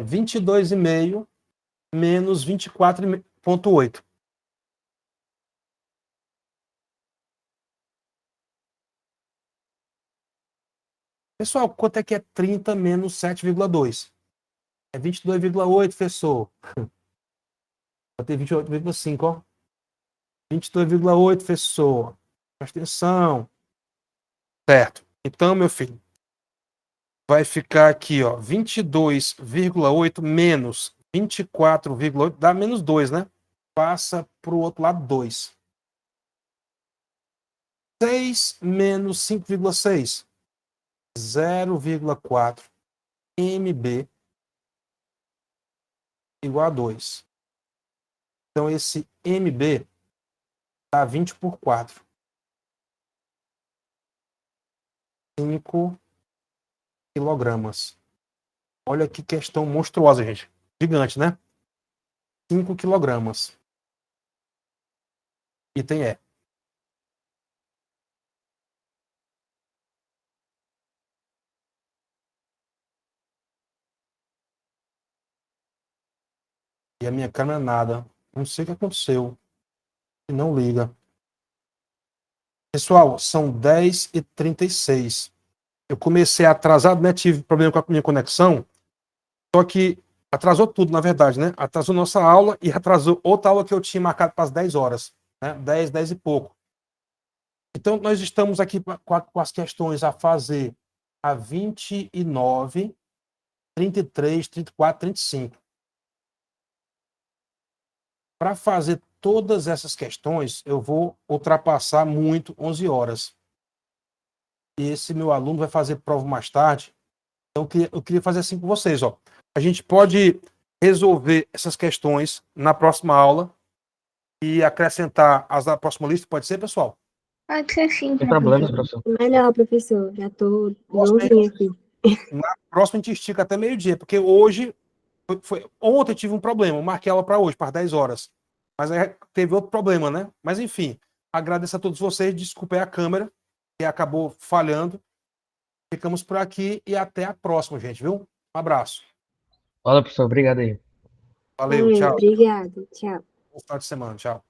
22,5 menos 24,8. Pessoal, quanto é que é 30 menos 7,2? É 22,8, professor. Vai ter 28,5, ó. 22,8, professor. Presta atenção. Certo. Então, meu filho, vai ficar aqui, ó, 22,8 menos 24,8, dá menos 2, né? Passa para o outro lado 2. 6 menos 5,6. 0,4 MB igual a 2. Então, esse MB dá 20 por 4. 5 quilogramas. Olha que questão monstruosa, gente. Gigante, né? 5 quilogramas. Item E. E a minha câmera nada. Não sei o que aconteceu. E não liga. Pessoal, são 10h36. Eu comecei atrasado, né? Tive problema com a minha conexão. Só que atrasou tudo, na verdade, né? Atrasou nossa aula e atrasou outra aula que eu tinha marcado para as 10 horas. Né? 10 e pouco. Então, nós estamos aqui com as questões a fazer a 29, 33, 34, 35. Para fazer todas essas questões, eu vou ultrapassar muito 11 horas. E esse meu aluno vai fazer prova mais tarde. Então, eu queria fazer assim com vocês. Ó. A gente pode resolver essas questões na próxima aula e acrescentar as da próxima lista. Pode ser, pessoal? Pode ser sim, Sem problemas, professor. professor. Melhor, professor. Já tô Próxima, igualzinho aqui. Na próxima a gente estica até meio-dia, porque hoje, ontem eu tive um problema. Eu marquei ela para hoje, para 10 horas. Mas aí teve outro problema, né? Mas enfim, agradeço a todos vocês. Desculpe a câmera, que acabou falhando. Ficamos por aqui e até a próxima, gente, viu? Um abraço. Olha, professor, obrigado aí. Valeu, tchau. Obrigada. Tchau. Bom final de semana, tchau.